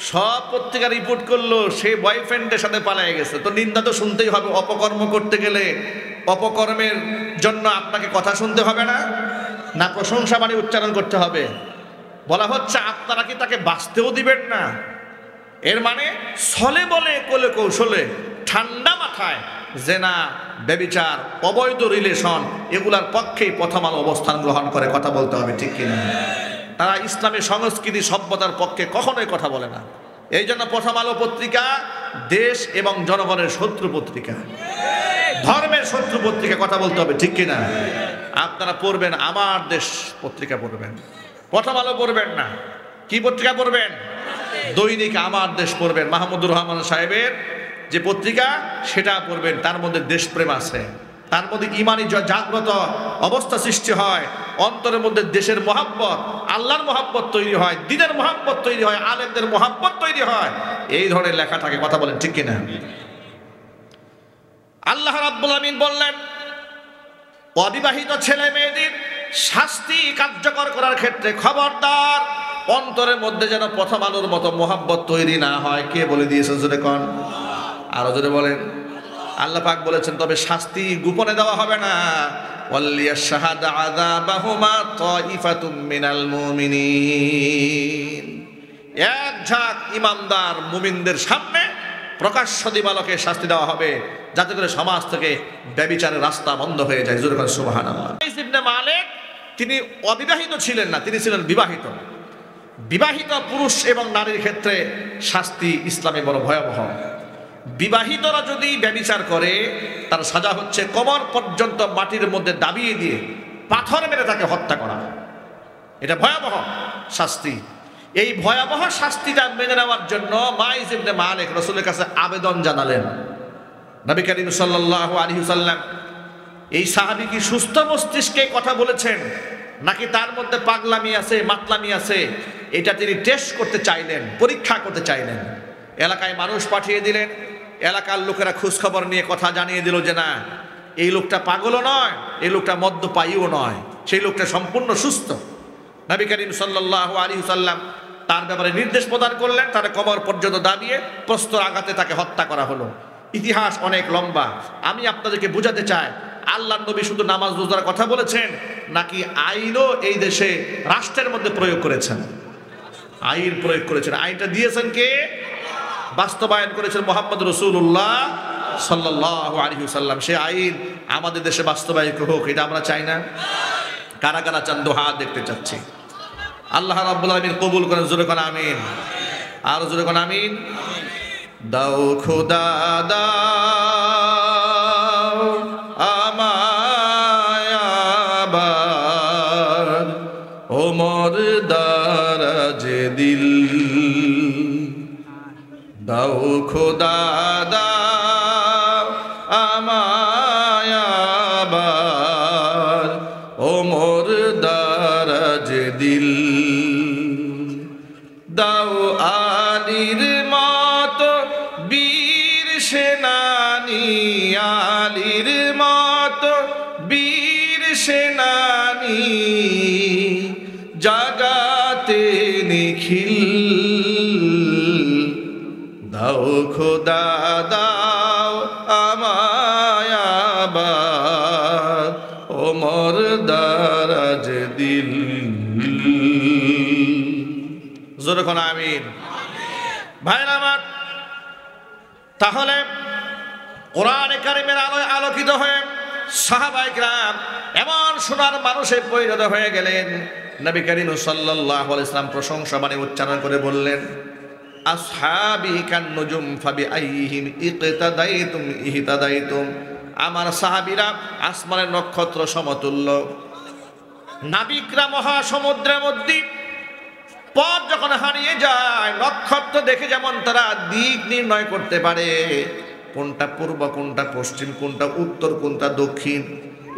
সব পত্রিকা রিপোর্ট করলো সে বয়ফ্রেন্ডের সাথে পালিয়ে গেছে। তো নিন্দা তো শুনতেই হবে। অপকর্ম করতে গেলে অপকর্মের জন্য আপনাকে কথা শুনতে হবে না, না প্রশংসা বাণী উচ্চারণ করতে হবে? বলা হচ্ছে আপনারা কি তাকে বাঁচতেও দিবেন না। এর মানে ছলে বলে কোলে কৌশলে ঠান্ডা মাথায় জেনা, ব্যভিচার, অবৈধ রিলেশন এগুলার পক্ষেই প্রথম আলো অবস্থান গ্রহণ করে। কথা বলতে হবে, ঠিক কিনা? তারা ইসলামী সংস্কৃতি সভ্যতার পক্ষে কখনোই কথা বলে না। এই জন্য প্রথম আলো পত্রিকা দেশ এবং জনগণের শত্রু পত্রিকা, ধর্মের শত্রু পত্রিকা। কথা বলতে হবে, ঠিক কিনা? আপনারা পড়বেন আমার দেশ পত্রিকা পড়বেন, প্রথম আলো পড়বেন না। কি পত্রিকা পড়বেন? দৈনিক আমার দেশ পড়বেন। মাহমুদুর রহমান সাহেবের যে পত্রিকা সেটা পড়বেন। তার মধ্যে দেশপ্রেম আছে, তার মধ্যে ইমানি জাগ্রত অবস্থা সৃষ্টি হয়, অন্তরের মধ্যে দেশের মহাব্বত, আল্লাহর মহাব্বত তৈরি হয়, দ্বীনের মহাব্বত তৈরি হয়, আলেমদের মহাব্বত তৈরি হয়। এই ধরনের লেখা থাকে। কথা বলেন, ঠিক কিনা? আল্লাহ রাব্বুল আমিন বললেন, অবিবাহিত ছেলে মেয়েদের শাস্তি কার্যকর করার ক্ষেত্রে খবরদার অন্তরের মধ্যে যেন প্রথম আলোর মতো মহাব্বত তৈরি না হয়। কে বলে দিয়েছে? জোরে কোন, আরো জোরে বলেন। আল্লাহ পাক বলেছেন, তবে শাস্তি গোপনে দেওয়া হবে না। ওয়ালিয়াশহাদা আযাবাহুমা তাইফাতুম মিনাল মুমিনিন। এক ঝাঁক ইমানদার মুমিনদের সামনে প্রকাশ্য দিবালোকে শাস্তি দেওয়া হবে, যাতে করে সমাজ থেকে ব্যভিচারের রাস্তা বন্ধ হয়ে যায়। জোরে বলেন সুবহানাল্লাহ। ইবনে মালিক তিনি অবিবাহিত ছিলেন না, তিনি ছিলেন বিবাহিত। বিবাহিত পুরুষ এবং নারীর ক্ষেত্রে শাস্তি ইসলামে বড় ভয়াবহ। বিবাহিতরা যদি ব্যভিচার করে তার সাজা হচ্ছে কোমর পর্যন্ত মাটির মধ্যে দাবিয়ে দিয়ে পাথর মেরে তাকে হত্যা করা। এটা ভয়াবহ শাস্তি। এই ভয়াবহ শাস্তিটা মেনে নেওয়ার জন্য মাইজ ইবনে মালিক রাসূলের কাছে আবেদন জানালেন। নবী করিম সাল্লাল্লাহু আলাইহি ওয়াসাল্লাম, এই সাহাবী কি সুস্থ মস্তিষ্কে কথা বলেছেন নাকি তার মধ্যে পাগলামি আছে, মাতলামি আছে, এটা তিনি টেস্ট করতে চাইলেন, পরীক্ষা করতে চাইলেন। এলাকায় মানুষ পাঠিয়ে দিলেন। এলাকার লোকেরা খোঁজ খবর নিয়ে কথা জানিয়ে দিল যে না, এই লোকটা পাগলও নয়, এই লোকটা মদ্যপায়ীও নয়, সেই লোকটা সম্পূর্ণ সুস্থ। নবী করিম সাল্লাল্লাহু আলাইহি ওয়াসাল্লাম তার ব্যাপারে নির্দেশ প্রদান করলেন। তার কোমর পর্যন্ত দাবিয়ে প্রস্তর আঘাতে তাকে হত্যা করা হলো। ইতিহাস অনেক লম্বা, আমি আপনাদেরকে বোঝাতে চাই আল্লাহর নবী শুধু নামাজ রোজার কথা বলেছেন নাকি আইনও এই দেশে রাষ্ট্রের মধ্যে প্রয়োগ করেছেন? আইন প্রয়োগ করেছেন। আইনটা দিয়েছেন কে? বাস্তবায়ন করেছেন মুহাম্মদ রাসূলুল্লাহ সাল্লাল্লাহু আলাইহি ওয়াসাল্লাম। সে আইন আমাদের দেশে বাস্তবায়িত হোক, এটা আমরা চাই না? কারা কারা চান? হাত দেখতে চাচ্ছি। আল্লাহ রাব্বুল আলামিন কবুল করেন। জোরে কোন আমিন, আর জোরে কোন আমিন। দাও খোদা দাও আমায় আবার, ওমর দারাজ দিল। দাও খোদা দাও আমায় আবার, ওমর দারাজ দিল। দাও আলীর মতো বীর সেনানী, আলীর মতো বীর সেনানী, জাগাতে নিখিল। দাও খোদা দাও আমায় আবার, ওমর দারাজ দিল। জোরে কোন আমিন। ভাইরা আমার, তাহলে কোরআনে কারিমের আলোয় আলোকিত হয়ে সাহাবায়ে কেরাম এমন সোনার মানুষে পরিণত হয়ে গেলেন। নবী করিম সাল্লাল্লাহু আলাইহি ওয়াসাল্লাম প্রশংসা বাণী উচ্চারণ করে বললেন, আসহাবি কান নুজুম ফাবিআইহিম ইকতাদাইতুম ইহতাদাইতুম। আমার সাহাবীরা আসমানের নক্ষত্র সমতুল্য। নাবিকরা মহাসমুদ্রের মধ্যে পথ যখন হারিয়ে যায়, নক্ষত্র দেখে যেমন তারা দিক নির্ণয় করতে পারে, কোনটা পূর্ব, কোনটা পশ্চিম, কোনটা উত্তর, কোনটা দক্ষিণ,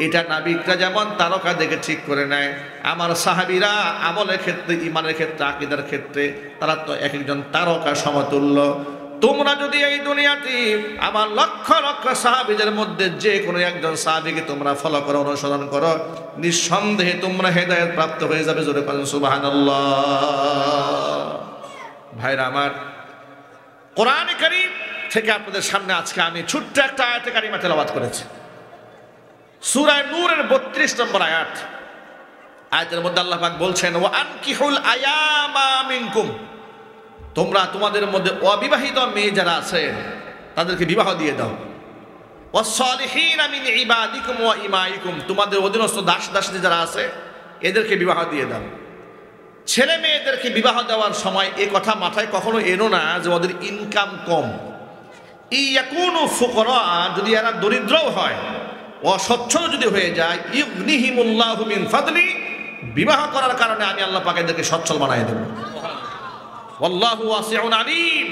এটা নাবিকরা যেমন তারকা দেখে ঠিক করে নেয়, আমার সাহাবীরা আমলের ক্ষেত্রে, ইমানের ক্ষেত্রে, আকীদার ক্ষেত্রে তারা তো এক একজন তারকা সমতুল্য। তোমরা যদি এই দুনিয়াতে আমার লক্ষ লক্ষ সাহাবীদের মধ্যে যে কোনো একজন সাহাবীকে তোমরা ফলো করো, অনুসরণ করো, নিঃসন্দেহে তোমরা হেদায়েত প্রাপ্ত হয়ে যাবে। জোরে বলেন সুবহানাল্লাহ। ভাইরা আমার, কোরআনে কারীম থেকে আপনাদের সামনে আজকে আমি ছোট্ট একটা আয়াতে কারিমা তেলাওয়াত করেছি। সূরা নূরের 32 নম্বর আয়াত। আয়াতের মধ্যে আল্লাহ পাক বলছেন, ওয়া আনকিহুল আয়ামা মিনকুম, তোমরা তোমাদের মধ্যে অবিবাহিত মেয়ে যারা আছে তাদেরকে বিবাহ দিয়ে দাও। ওয়াসসালিহিনা মিন ইবাদিকুম ওয়া ইমাইকুম, তোমাদের অধীনস্থ দাস দাসী যারা আছে এদেরকে বিবাহ দিয়ে দাও। ছেলে মেয়েদেরকে বিবাহ দেওয়ার সময় এই কথা মাথায় কখনো এনো না যে ওদের ইনকাম কম। ইয়াকুনু ফুকরা, যদি এরা দরিদ্রও হয়, অসচ্ছল যদি হয়ে যায়, ইগনিহিমুল্লাহু মিন ফাদলি, বিবাহ করার কারণে আমি আল্লাহ পাক এদেরকে সচ্ছল বানাই দেব। আল্লাহু ওয়াসিউন আলিম,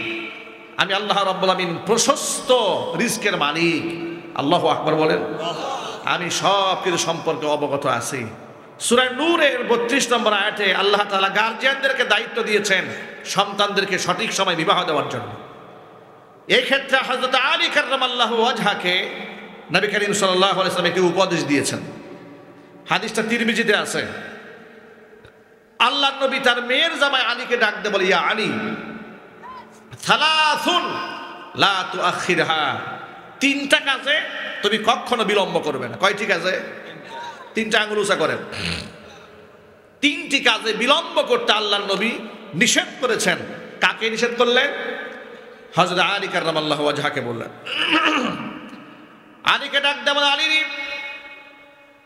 আমি আল্লাহ রাব্বুল আমিন প্রশস্ত রিজকের মালিক। আল্লাহু আকবার বলেন। আমি সব কিছু সম্পর্কে অবগত আছি। সূরা নূরের 32 নম্বর আয়াতে আল্লাহ তাআলা গার্জিয়ানদেরকে দায়িত্ব দিয়েছেন সন্তানদেরকে সঠিক সময় বিবাহ দেওয়ার জন্য। এই ক্ষেত্রে হযরত আলী কাররামাল্লাহু ওয়াজহাকে নবী করিম সাল্লাল্লাহু আলাইহি ওয়াসাল্লাম একটি উপদেশ দিয়েছেন। হাদিসটা তিরমিজিতে আছে। আল্লাহর নবী তার মেয়ের জামাই আলীকে ডাক দিয়ে বলে, ইয়া আলী, সালাসুন লা তুআখিরহা, তিনটা কাজে তুমি কখনো বিলম্ব করবে না। কয়টি কাজে? তিনটা আঙ্গুল উঁচা করেন। তিনটি কাজে বিলম্ব করতে আল্লাহর নবী নিষেধ করেছেন। কাকে নিষেধ করলেন? হযরত আলী কাররামাল্লাহু ওয়াজহাকে বললেন। আলীকে ডাক দিয়ে বলে, আলী,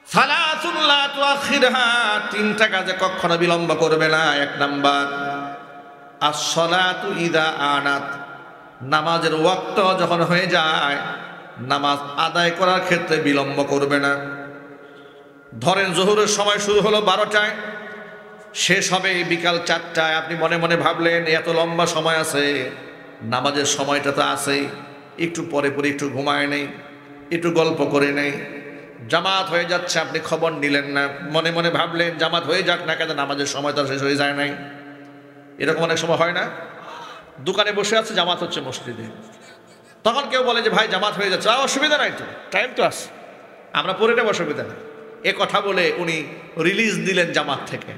সালাসুন লা তুআখিরহা, তিনটা কাজে কখনো বিলম্ব করবে না। এক নাম্বার, আস-সালাতু ইযা আনাত, নামাজের ওয়াক্ত যখন হয়ে যায় নামাজ আদায় করার ক্ষেত্রে বিলম্ব করবে না। ধরেন জোহরের সময় শুরু হলো 12টায়, শেষ হবে বিকাল 4টায়। আপনি মনে মনে ভাবলেন এত লম্বা সময় আছে, নামাজের সময়টা তো আছেই, একটু পরে পরে একটু ঘুমায় নেই, একটু গল্প করে নেই। জামাত হয়ে যাচ্ছে, আপনি খবর নিলেন না, মনে মনে ভাবলেন জামাত হয়ে যাক না কেন, নামাজের সময় তো শেষ হয়ে যায় নাই। এরকম অনেক সময় হয় না? দোকানে বসে আছে, জামাত হচ্ছে মসজিদে, তখন কেউ বলে যে ভাই জামাত হয়ে যাচ্ছে, অসুবিধা নাই তো, টাইম তো আছে, আমরা পড়ে নেব, অসুবিধা নেই। এ কথা বলে উনি রিলিজ দিলেন জামাত থেকে।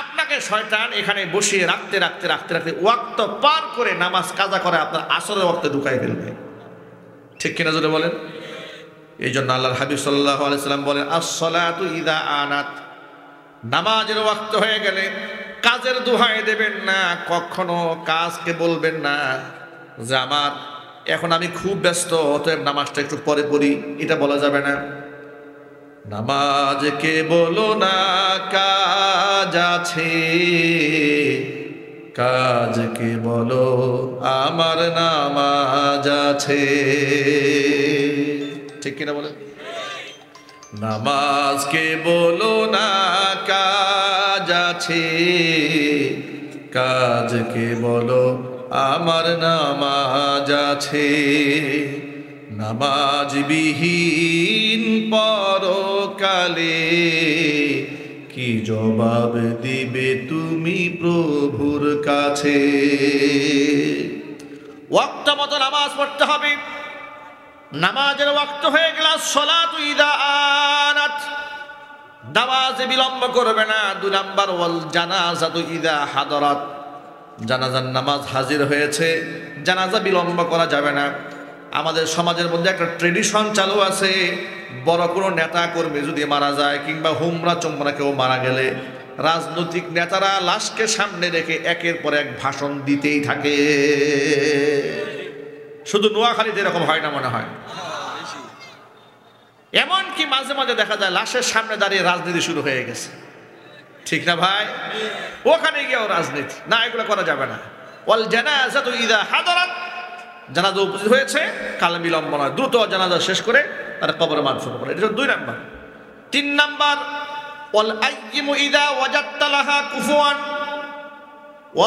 আপনাকে শয়তান এখানে বসিয়ে রাখতে রাখতে রাখতে রাখতে ওয়াক্ত পার করে নামাজ কাজা করে আপনার আসরের ওয়াক্তে ঢুকাই ফেলবে। ঠিক কিনা জোরে বলেন? এই জন্য আল্লাহর হাবিব সাল্লাল্লাহু আলাইহি সাল্লাম বলেন, আস-সালাতু ইযা আনাত, নামাজের ওয়াক্ত হয়ে গেলে কাজের দোহাই দেবেন না। কখনো কাজকে বলবেন না যে আমার এখন আমি খুব ব্যস্ত, অতএব নামাজটা একটু পরে পড়ি, এটা বলা যাবে না। নামাজকে বলো না কাজ আছে, কাজকে বলো আমার নামাজ আছে। ঠিক কিনা বলেন? নামাজকে বলো না কাজ আছে, কাজকে বলো আমার নামাজ আছে। নামাজ বিহীন পরকালে কি জবাব দিবে তুমি প্রভুর কাছে? ওয়াক্ত মতো নামাজ পড়তে হবে। নামাজের ওয়াক্ত হয়ে গেল, সালাতু ইযা আনাত, নামাজে বিলম্ব করবে না। 2 নাম্বার, ওয়াল জানাজাতু ইযা হাদারাত, জানাজার নামাজ হাজির হয়েছে, জানাজা বিলম্ব করা যাবে না। আমাদের সমাজের মধ্যে একটা ট্রেডিশন চালু আছে, বড় কোনো নেতা কর্মী যদি মারা যায় কিংবা হুমরা চুমরা কেউ মারা গেলে রাজনৈতিক নেতারা লাশকে সামনে রেখে একের পর এক ভাষণ দিতেই থাকে। শুধু নোয়াখালীতে এরকম হয় না মনে হয়, এমনকি মাঝে মাঝে দেখা যায় লাশের সামনে দাঁড়িয়ে রাজনীতি শুরু হয়ে গেছে, ঠিক না ভাই? ওখানে গিয়েও রাজনীতি না, এগুলো করা যাবে না। ওয়াল জানাজাতু ইযা হাদারাত, জানাজা উপস্থিত হয়েছে, কাল বিলম্ব নয়, দ্রুত জানাজা শেষ করে তার কবরে মাদফন করে। এটা 2 নাম্বার। 3 নাম্বার, ওয়াল আইয়িমু ইযা ওয়াজাদতা লাহা কুফুয়ান,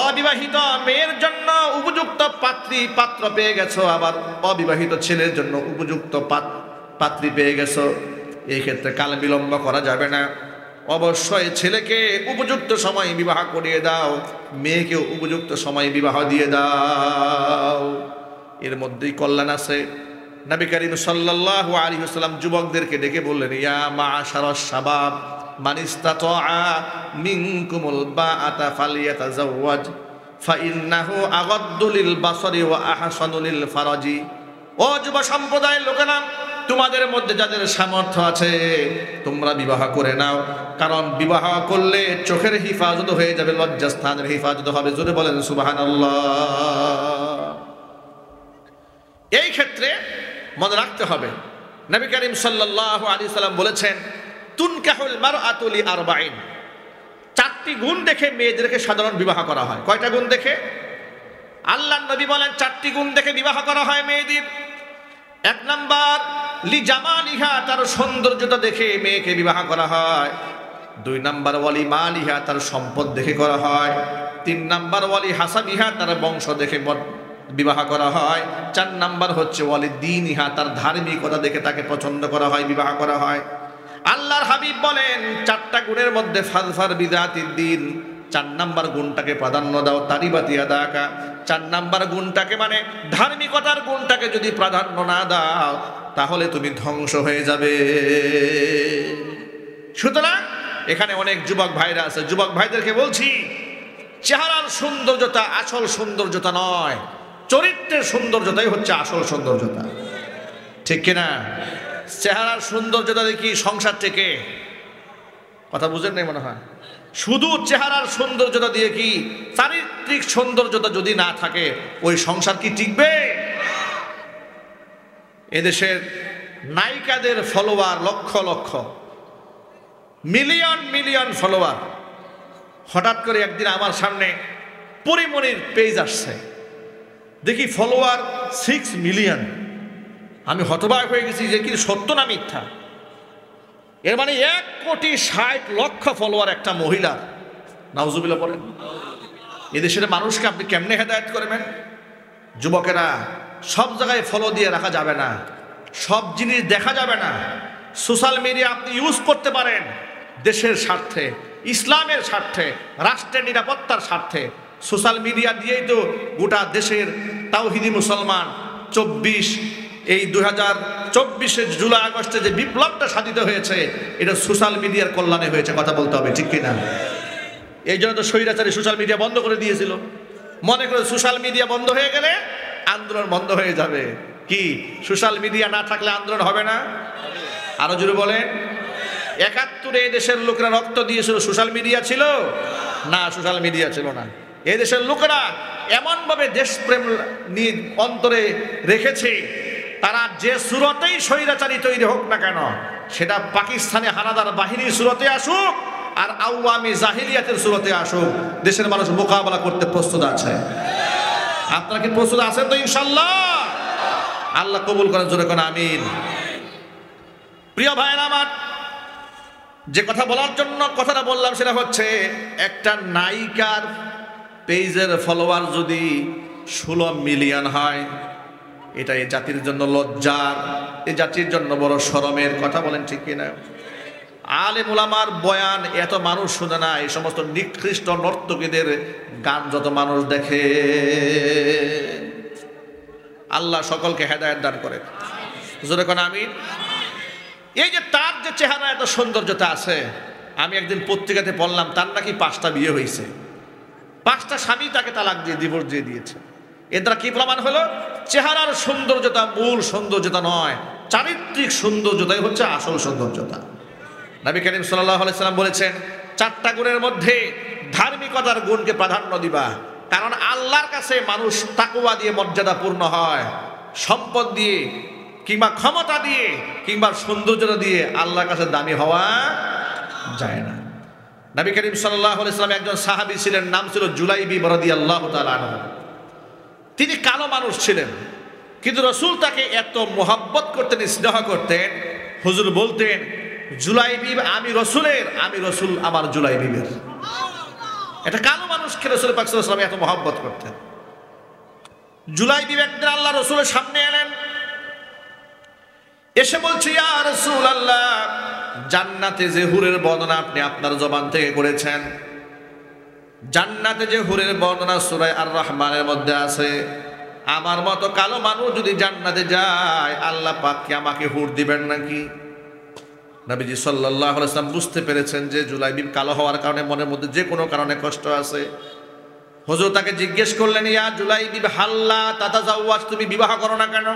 অবিবাহিত মেয়ের জন্য উপযুক্ত পাত্র পেয়ে গেছো, আবার অবিবাহিত ছেলের জন্য উপযুক্ত পাত্রী পেয়ে গেছো, এই ক্ষেত্রে কাল বিলম্ব করা যাবে না। অবশ্যই ছেলেকে উপযুক্ত সময় বিবাহ করিয়ে দাও, মেয়েকে উপযুক্ত সময় বিবাহ দিয়ে দাও। এর মধ্যেই কল্যাণ আছে। নবী করিম সাল্লাল্লাহু আলাইহি ওয়াসাল্লাম যুবকদেরকে ডেকে বললেন, ইয়া মা'আশারাশ শাবাব মান ইসতাতাআ মিনকুমুল বাআতা ফালইয়াতাযাওয়াজ ফাইন্নাহু আগাদ্দু লিল বাসারি ওয়া আহসানু লিল ফারাজি। ও যুব সম্প্রদায়ের লোকেরা, তোমাদের মধ্যে যাদের সামর্থ্য আছে তোমরা বিবাহ করে নাও, কারণ বিবাহ করলে চোখের হিফাজত হয়ে যাবে, লজ্জাস্থানের হিফাজত হবে। জোরে বলেন সুবহানাল্লাহ। এই ক্ষেত্রে মনে রাখতে হবে, নবী করিম সাল্লাল্লাহু আলাইহি সাল্লাম বলেছেন, তুনকাহুল মারআতু লিআরবাঈন, 4টি গুণ দেখে মেয়েদেরকে সাধারণ বিবাহ করা হয়। কয়টা গুণ দেখে? আল্লাহর নবী বলেন 4টি গুণ দেখে বিবাহ করা হয় মেয়েদের। 1 নাম্বার, লিজামালিহা, তার সৌন্দর্যতা দেখে মেয়েকে বিবাহ করা হয়। 2 নাম্বার, ওয়ালি মালিহা, তার সম্পদ দেখে করা হয়। 3 নাম্বার, ওয়ালি হাসাবিহা, তার বংশ দেখে বিবাহ করা হয়। 4 নাম্বার হচ্ছে ওয়ালি দীনিহা, তার ধার্মিকতা দেখে তাকে পছন্দ করা হয়, বিবাহ করা হয়। আল্লাহর হাবিব বলেন 4টা গুণের মধ্যে ফাযফার বিযাতিদ দ্বীন, 4 নাম্বার গুণটাকে প্রাধান্য দাও, তারিবাতি আদাকা। 4 নাম্বার গুণটাকে মানে ধার্মিকতার গুণটাকে যদি প্রাধান্য না দাও তাহলে তুমি ধ্বংস হয়ে যাবে। সুতরাং এখানে অনেক যুবক ভাইরা আছে, যুবক ভাইদেরকে বলছি, চেহারার সৌন্দর্যতা আসল সৌন্দর্যতা নয়, চরিত্রের সৌন্দর্যতাই হচ্ছে আসল সৌন্দর্যতা, ঠিক কিনা? চেহারার সৌন্দর্যতা দেখি সংসার থেকে, কথা বুঝেন নাই মনে হয়। শুধু চেহারার সৌন্দর্যতা দিয়ে কি চারিত্রিক সৌন্দর্যতা যদি না থাকে ওই সংসার কি টিকবে? এদেশের নায়িকাদের follower lakh lakh, million million follower. হঠাৎ করে একদিন আমার সামনে পরিমণির পেজ আসছে, দেখি ফলোয়ার 6 মিলিয়ন। আমি হতবাক হয়ে গেছি যে কি সত্য না মিথ্যা। এর মানে 1,60,00,000 ফলোয়ার একটা মহিলার। নাউজুবিল্লাহ বলেন। এদেশের মানুষকে আপনি কেমনে হেদায়েত করবেন? যুবকেরা, সব জায়গায় ফলো দিয়ে রাখা যাবে না, সব জিনিস দেখা যাবে না। সোশ্যাল মিডিয়া আপনি ইউজ করতে পারেন দেশের স্বার্থে, ইসলামের স্বার্থে, রাষ্ট্রের নিরাপত্তার স্বার্থে। সোশ্যাল মিডিয়া দিয়েই তো গোটা দেশের তাওহিদি মুসলমান 2024 জুলাই আগস্টে যে বিপ্লবটা সাধিত হয়েছে এটা সোশ্যাল মিডিয়ার কল্যাণে হয়েছে, কথা বলতে হবে, ঠিক কিনা? এই জন্য তো স্বৈরাচারী সোশ্যাল মিডিয়া বন্ধ করে দিয়েছিল, মনে করে সোশ্যাল মিডিয়া বন্ধ হয়ে গেলে আন্দোলন বন্ধ হয়ে যাবে। কি সোশ্যাল মিডিয়া না থাকলে আন্দোলন হবে না? আরো জোরে বলেন। 71 এই দেশের লোকেরা রক্ত দিয়েছিল, সোশ্যাল মিডিয়া ছিল না? সোশ্যাল মিডিয়া ছিল না। এই দেশের লোকেরা এমনভাবে দেশপ্রেম নিয়ে অন্তরে রেখেছে, তারা যে সুরতেই স্বৈরাচারী তৈরি হোক না কেন, সেটা পাকিস্তানি হানাদার বাহিনীর সুরতে আসুক আর আওয়ামী জাহিলিয়াতের সুরতে আসুক, দেশের মানুষ মোকাবেলা করতে প্রস্তুত আছে। আপনারা কি প্রস্তুত আছেন তো? ইনশাল্লাহ। আল্লাহ কবুল করেন, জোরে কোন আমিন। প্রিয় ভাইয়েরা আমার, যে কথা বলার জন্য কথাটা বললাম সেটা হচ্ছে, একটা নায়িকার পেজের ফলোয়ার যদি 16 মিলিয়ন হয়, এটা এই জাতির জন্য লজ্জার, এই জাতির জন্য বড় শরমের কথা, বলেন ঠিক কিনা? আলেম ওলামার বয়ান এত মানুষ শুনে না, এই সমস্ত নিকৃষ্ট নর্তকীদের গান যত মানুষ দেখে। আল্লাহ সকলকে হেদায়েত দান করে, জোরে কোন আমিন। এই যে তার যে চেহারা এত সৌন্দর্যতা আছে, আমি একদিন পত্রিকাতে পড়লাম তার নাকি 5টা বিয়ে হয়েছে, 5টা স্বামী তাকে তালাক দিয়ে ডিভোর্স দিয়ে দিয়েছে। এর দ্বারা কি প্রমাণ হলো? চেহারার সৌন্দর্যতা মূল সৌন্দর্যতা নয়, চারিত্রিক সৌন্দর্যতাই হচ্ছে আসল সৌন্দর্যতা। নবী করিম সাল্লাল্লাহু আলাইহি সাল্লাম বলেছেন, চারটা গুণের মধ্যে ধার্মিকতার গুণকে প্রাধান্য দিবা, কারণ আল্লাহর কাছে মানুষ তাকওয়া দিয়ে মর্যাদাপূর্ণ হয়, সম্পদ দিয়ে কিংবা ক্ষমতা দিয়ে কিংবা সৌন্দর্য দিয়ে আল্লাহর কাছে দামি হওয়া যায় না। নবী করিম সাল্লাল্লাহু আলাইহি ওয়াসাল্লাম একজন সাহাবী ছিলেন, নাম ছিল জুলাইবিব রাদিয়াল্লাহু তাআলা আনহু। তিনি কালো মানুষ ছিলেন, কিন্তু রাসূল তাকে এত মোহাব্বত করতেন, স্নেহ করতেন, হুজুর বলতেন জুলাইবিব আমি রাসূলের, আমি রাসূল আমার জুলাইবিবের। এটা কালো মানুষকে রাসূল পাক সাল্লাল্লাহু আলাইহি ওয়াসাল্লাম এত মোহাব্বত করতেন। জুলাইবিব একদিন আল্লাহ রাসূলের সামনে এলেন, এসে বলছে ইয়া রাসূলুল্লাহ, জান্নাতে যে হুরের বর্ণনা আপনি আপনার জবান থেকে করেছেন, জান্নাতে যে হুরের বর্ণনা সূরা আর রহমানের মধ্যে আছে, আমার মতো কালো মানুষ যদি জান্নাতে যায় আল্লাহ পাক কি আমাকে হুর দিবেন নাকি? নবীজি সাল্লাল্লাহু আলাইহি ওয়াসাল্লাম বুঝতে পেরেছেন যে জুলাইবিব কালো হওয়ার কারণে মনের মধ্যে যে কোনো কারণে কষ্ট আছে। হুজুর তাকে জিজ্ঞেস করলেন ইয়া জুলাইবিব হাল্লা তাতাজাওয়াজ, তুমি বিবাহ করো না কেন?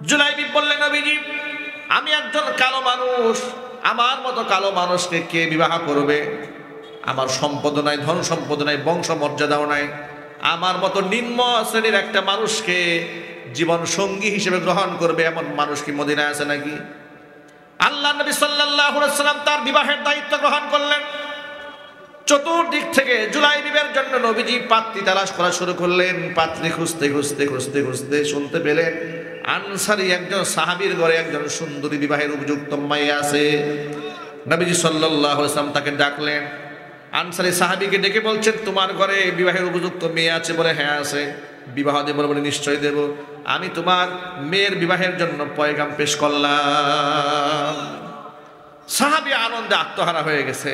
জুলাইবিব বললেন নবীজি আমি একজন কালো মানুষ, আমার মতো কালো মানুষকে কে বিবাহ করবে? আমার সম্পদ নাই, ধন সম্পদ নাই, বংশ মর্যাদাও নাই, আমার মতো নিম্ন শ্রেণীর একটা মানুষকে জীবন সঙ্গী হিসেবে গ্রহণ করবে এমন মানুষ কি মদিনায় আছে নাকি? আল্লাহ নবী সাল্লাল্লাহু আলাইহি ওয়াসাল্লাম তার বিবাহের দায়িত্ব গ্রহণ করলেন। চতুর্দিক থেকে জুলাইবিবের জন্য নবীজি পাত্রী তালাশ করা শুরু করলেন। পাত্রী খুঁজতে খুঁজতে খুঁজতে খুঁজতে শুনতে পেলেন আনসারী একজন সাহাবীর ঘরে একজন সুন্দরী বিবাহের উপযুক্ত মাইয়া আছে। নবীজি সাল্লাল্লাহু আলাইহি ওয়াসাল্লাম তাকে ডাকলেন, আনসারী সাহাবীকে ডেকে বলছেন তোমার ঘরে বিবাহের উপযুক্ত মেয়ে আছে? বলে হ্যাঁ আছে। বিবাহ দেব? বলে নিশ্চয় দেব। আমি তোমার মেয়ের বিবাহের জন্য পয়গাম পেশ করলাম। সাহাবী আনন্দে আত্মহারা হয়ে গেছে,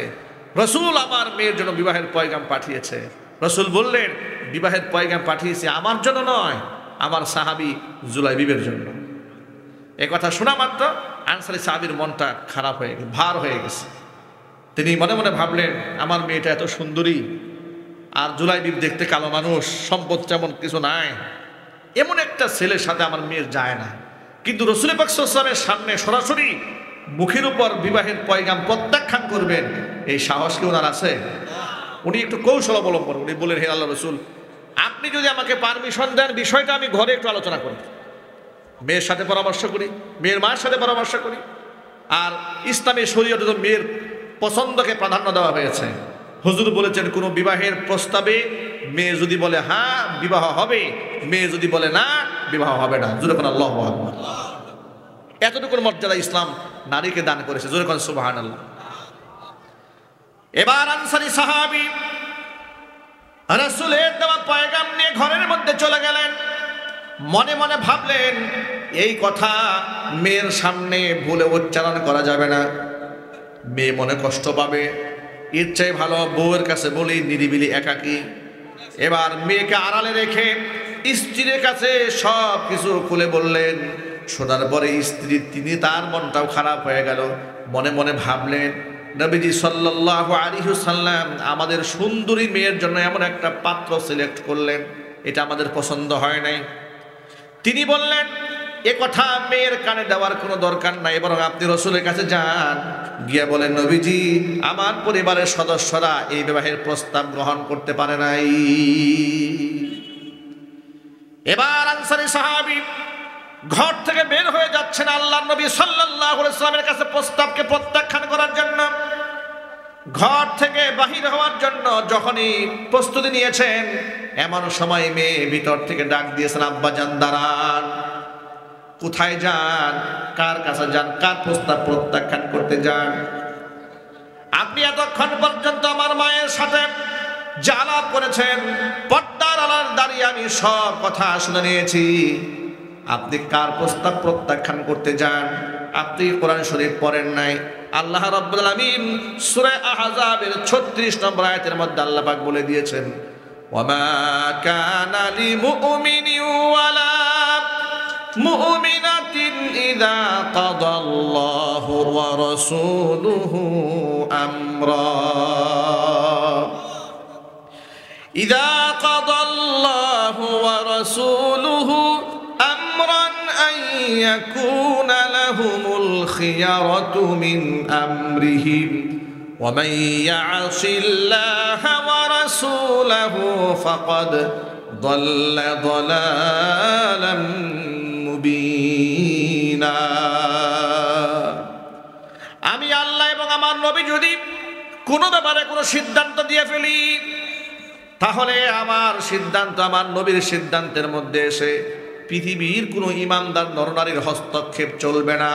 রাসূল আমার মেয়ের জন্য বিবাহের পয়গাম পাঠিয়েছে। রাসূল বললেন বিবাহের পয়গাম পাঠিয়েছে আমার জন্য নয়, আমার সাহাবী জুলাইবিবের জন্য। এ কথা শোনা মাত্র আনসারী সাহাবীর মনটা খারাপ হয়ে গেছে, ভার হয়ে গেছে। তিনি মনে মনে ভাবলেন আমার মেয়েটা এত সুন্দরী, আর জুলাইবিব দেখতে কালো মানুষ, সম্পদ তেমন কিছু নাই, এমন একটা ছেলের সাথে আমার মেয়ের যায় না। কিন্তু রাসূল পাক সাল্লাল্লাহু আলাইহি ওয়াসাল্লামের সামনে সরাসরি মুখের উপর বিবাহের পয়গাম প্রত্যাখ্যান করবেন, এই সাহস কি ওনার আছে? উনি একটু কৌশল অবলম্বন, উনি বলেন হে আল্লাহ রাসূল, আপনি যদি আমাকে পারমিশন দেন বিষয়টা আমি ঘরে একটু আলোচনা করি, মেয়ের সাথে পরামর্শ করি, মেয়ের মায়ের সাথে পরামর্শ করি। আর ইসলামী শরীয়তে তো মেয়ের পছন্দকে প্রাধান্য দেওয়া হয়েছে। হুজুর বলেছেন কোনো বিবাহের প্রস্তাবে মেয়ে যদি বলে হ্যাঁ বিবাহ হবে, মেয়ে যদি বলে না বিবাহ হবে না। জোরে কোন আল্লাহু আকবার। এতটুকুর মর্যাদা ইসলাম নারীকে দান করেছে। জোরে কোন সুবহানাল্লাহ। এবার আনসারী সাহাবী রাসূলের দেওয়া পয়গাম নিয়ে ঘরের মধ্যে চলে গেলেন। মনে মনে ভাবলেন এই কথা মেয়ের সামনে ভুলে উচ্চারণ করা যাবে না, মেয়ে মনে কষ্ট পাবে, এর চেয়ে ভালো বউয়ের কাছে বলি নিরিবিলি একাকী। এবার মেয়েকে আড়ালে রেখে স্ত্রীর কাছে সব কিছু খুলে বললেন। শোনার পরে স্ত্রী তার মনটাও খারাপ হয়ে গেল। মনে মনে ভাবলেন নবীজি সাল্লাল্লাহু আলাইহি ওয়াসাল্লাম আমাদের সুন্দরী মেয়ের জন্য এমন একটা পাত্র সিলেক্ট করলেন, এটা আমাদের পছন্দ হয় নাই। তিনি বললেন এ কথা মেয়ের কানে দেওয়ার কোনো দরকার নাই, বরং আপনি রাসূলের কাছে যান, গিয়ে বলেন নবীজি আমার পরিবারের সদস্যরা এই বিবাহের প্রস্তাব গ্রহণ করতে পারে নাই। এবার আনসারী সাহাবী ঘর থেকে বের হয়ে যাচ্ছেন আল্লাহর নবী সাল্লাল্লাহু আলাইহি ওয়াসাল্লামের কাছে প্রস্তাবকে প্রত্যাখ্যান করার জন্য। ঘর থেকে বাহির হওয়ার জন্য যখনই প্রস্তুতি নিয়েছেন, এমন সময় মেয়ে ভিতর থেকে ডাক দিয়েছেন আব্বা জান দাঁড়ান। কোথায় যান? কার কাছে যান? কার প্রস্তাব প্রত্যাখ্যান করতে যান? আপনি এতক্ষণ পর্যন্ত আমার মায়ের সাথে যা আলাপ করেছেন পর্দার আড়ালে দাঁড়িয়ে আমি সব কথা শুনে নিয়েছি। আপনি কার প্রস্তাব প্রত্যাখ্যান করতে যান? আপনি কোরআন শরীফ পড়েন নাই? আল্লাহ রাব্বুল আলামিন সূরা আহজাবের 36 নম্বর আয়াতের মধ্যে আল্লাহ পাক বলে দিয়েছেন ওয়ামা কানা লিমুমিনিন ওয়ালা মুমিনাতিন ইযা কাদাল্লাহু ওয়া রাসূলুহু আমরা ইযা কাদাল্লাহু ওয়া রাসূলুহু আমরান আন ইয়াকুনা লাহুমুল খিয়ারাতু মিন আমরিহিম ومن يعص الله ورسوله فقد ضل ضلالا মুবিনা। আমি আল্লাহ এবং আমার নবী যদি কোনো ব্যাপারে কোনো সিদ্ধান্ত দিয়ে ফেলি, তাহলে আমার সিদ্ধান্ত আমার নবীর সিদ্ধান্তের মধ্যে এসে পৃথিবীর কোনো ইমানদার নরনারীর হস্তক্ষেপ চলবে না,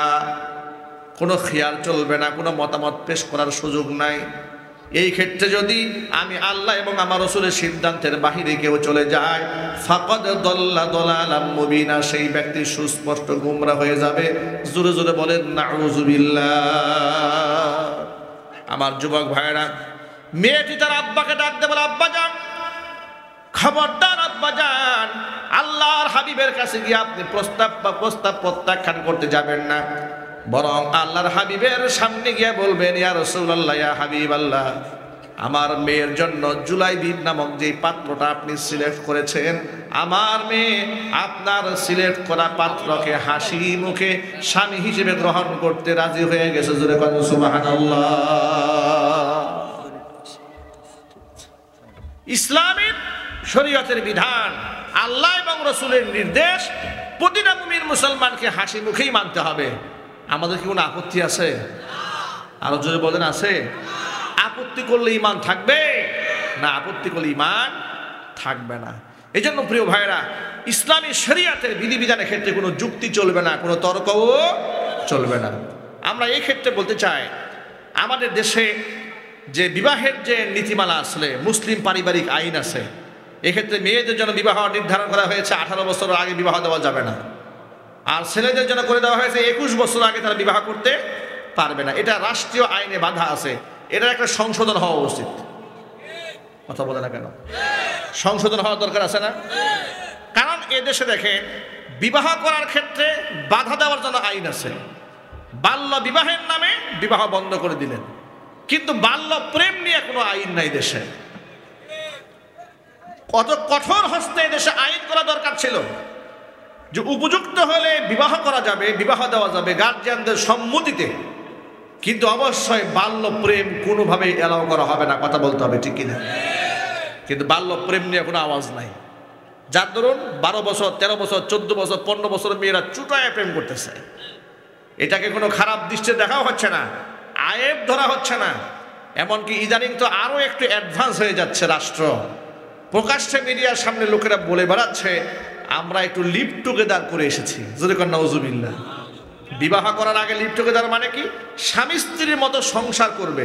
কোনো খেয়াল চলবে না, কোনো মতামত পেশ করার সুযোগ নাই। এই ক্ষেত্রে যদি আমি আল্লাহ এবং আমার রাসূলের সিদ্ধান্তের বাহিরে কেউ চলে যায়, ফাকাদ দাল্লা দালালাম মুবিনা, সেই ব্যক্তি সুস্পষ্ট গোমরা হয়ে যাবে। জোরে জোরে বলেন নাউযুবিল্লাহ। আমার যুবক ভাইরা, মেয়েটি তার আব্বাকে ডাক দিয়ে বলে, আব্বা যান, খবরদার আব্বা যান, আল্লাহর হাবিবের কাছে গিয়ে আপনি প্রস্তাব প্রত্যাখ্যান করতে যাবেন না, বরং আল্লাহর হাবিবের সামনে গিয়ে বলবেন, ইয়া রাসূলুল্লাহ, ইয়া হাবিবাল্লাহ, আমার মেয়ের জন্য জুলাইবিব নামক যে পাত্রটা আপনি সিলেক্ট করেছেন, আমার মেয়ে আপনার সিলেক্ট করা পাত্রকে হাসি মুখে স্বামী হিসেবে গ্রহণ করতে রাজি হয়ে গেছে। জোরে বলেন সুবহানাল্লাহ। ইসলামের শরীয়তের বিধান, আল্লাহ এবং রাসূলের নির্দেশ প্রতিটা মুমিন মুসলমানকে হাসি মুখেই মানতে হবে। আমাদের কি কোনো আপত্তি আছে? আরো জোরে বলেন, আছে? আপত্তি করলে ঈমান থাকবে না, আপত্তি করলে ঈমান থাকবে না। এই জন্য প্রিয় ভাইরা, ইসলামী শরীয়তের বিধিবিধানের ক্ষেত্রে কোনো যুক্তি চলবে না, কোনো তর্কও চলবে না। আমরা এই ক্ষেত্রে বলতে চাই, আমাদের দেশে যে বিবাহের যে নীতিমালা আসলে মুসলিম পারিবারিক আইন আছে, এক্ষেত্রে মেয়েদের জন্য বিবাহ নির্ধারণ করা হয়েছে 18 বছরের আগে বিবাহ দেওয়া যাবে না, আর ছেলেদের জন্য করে দেওয়া হয়েছে 21 বছর আগে তারা বিবাহ করতে পারবে না। এটা রাষ্ট্রীয় আইনে বাধা আছে, এটার একটা সংশোধন হওয়া উচিত। কথা বলে না কেন? সংশোধন হওয়ার দরকার আছে না? কারণ এদেশে দেখেন, বিবাহ করার ক্ষেত্রে বাধা দেওয়ার জন্য আইন আছে। বাল্য বিবাহের নামে বিবাহ বন্ধ করে দিলেন, কিন্তু বাল্য প্রেম নিয়ে কোনো আইন নাই দেশে। কত কঠোর হস্তে দেশে আইন করা দরকার ছিল যে উপযুক্ত হলে বিবাহ করা যাবে, বিবাহ দেওয়া যাবে গার্জিয়ানদের সম্মতিতে, কিন্তু অবশ্যই বাল্য প্রেম কোনোভাবে এলাও করা হবে না। কথা বলতে হবে, ঠিক কিনা? কিন্তু বাল্য প্রেম নিয়ে কোনো আওয়াজ নাই। যার ধরুন 12 বছর, 13 বছর, 14 বছর, 15 বছর মেয়েরা চুটায় প্রেম করতেছে, এটাকে কোনো খারাপ দৃষ্টিতে দেখাও হচ্ছে না, আয়েব ধরা হচ্ছে না। এমনকি ইদানিং তো আরো একটু অ্যাডভান্স হয়ে যাচ্ছে রাষ্ট্র, প্রকাশ্যে মিডিয়ার সামনে লোকেরা বলে বেড়াচ্ছে, আমরা একটু লিভ টুগেদার করে এসেছি। যদি কর নাউযুবিল্লাহ। বিবাহ করার আগে লিভ টুগেদার মানে কি? স্বামী স্ত্রীর মতো সংসার করবে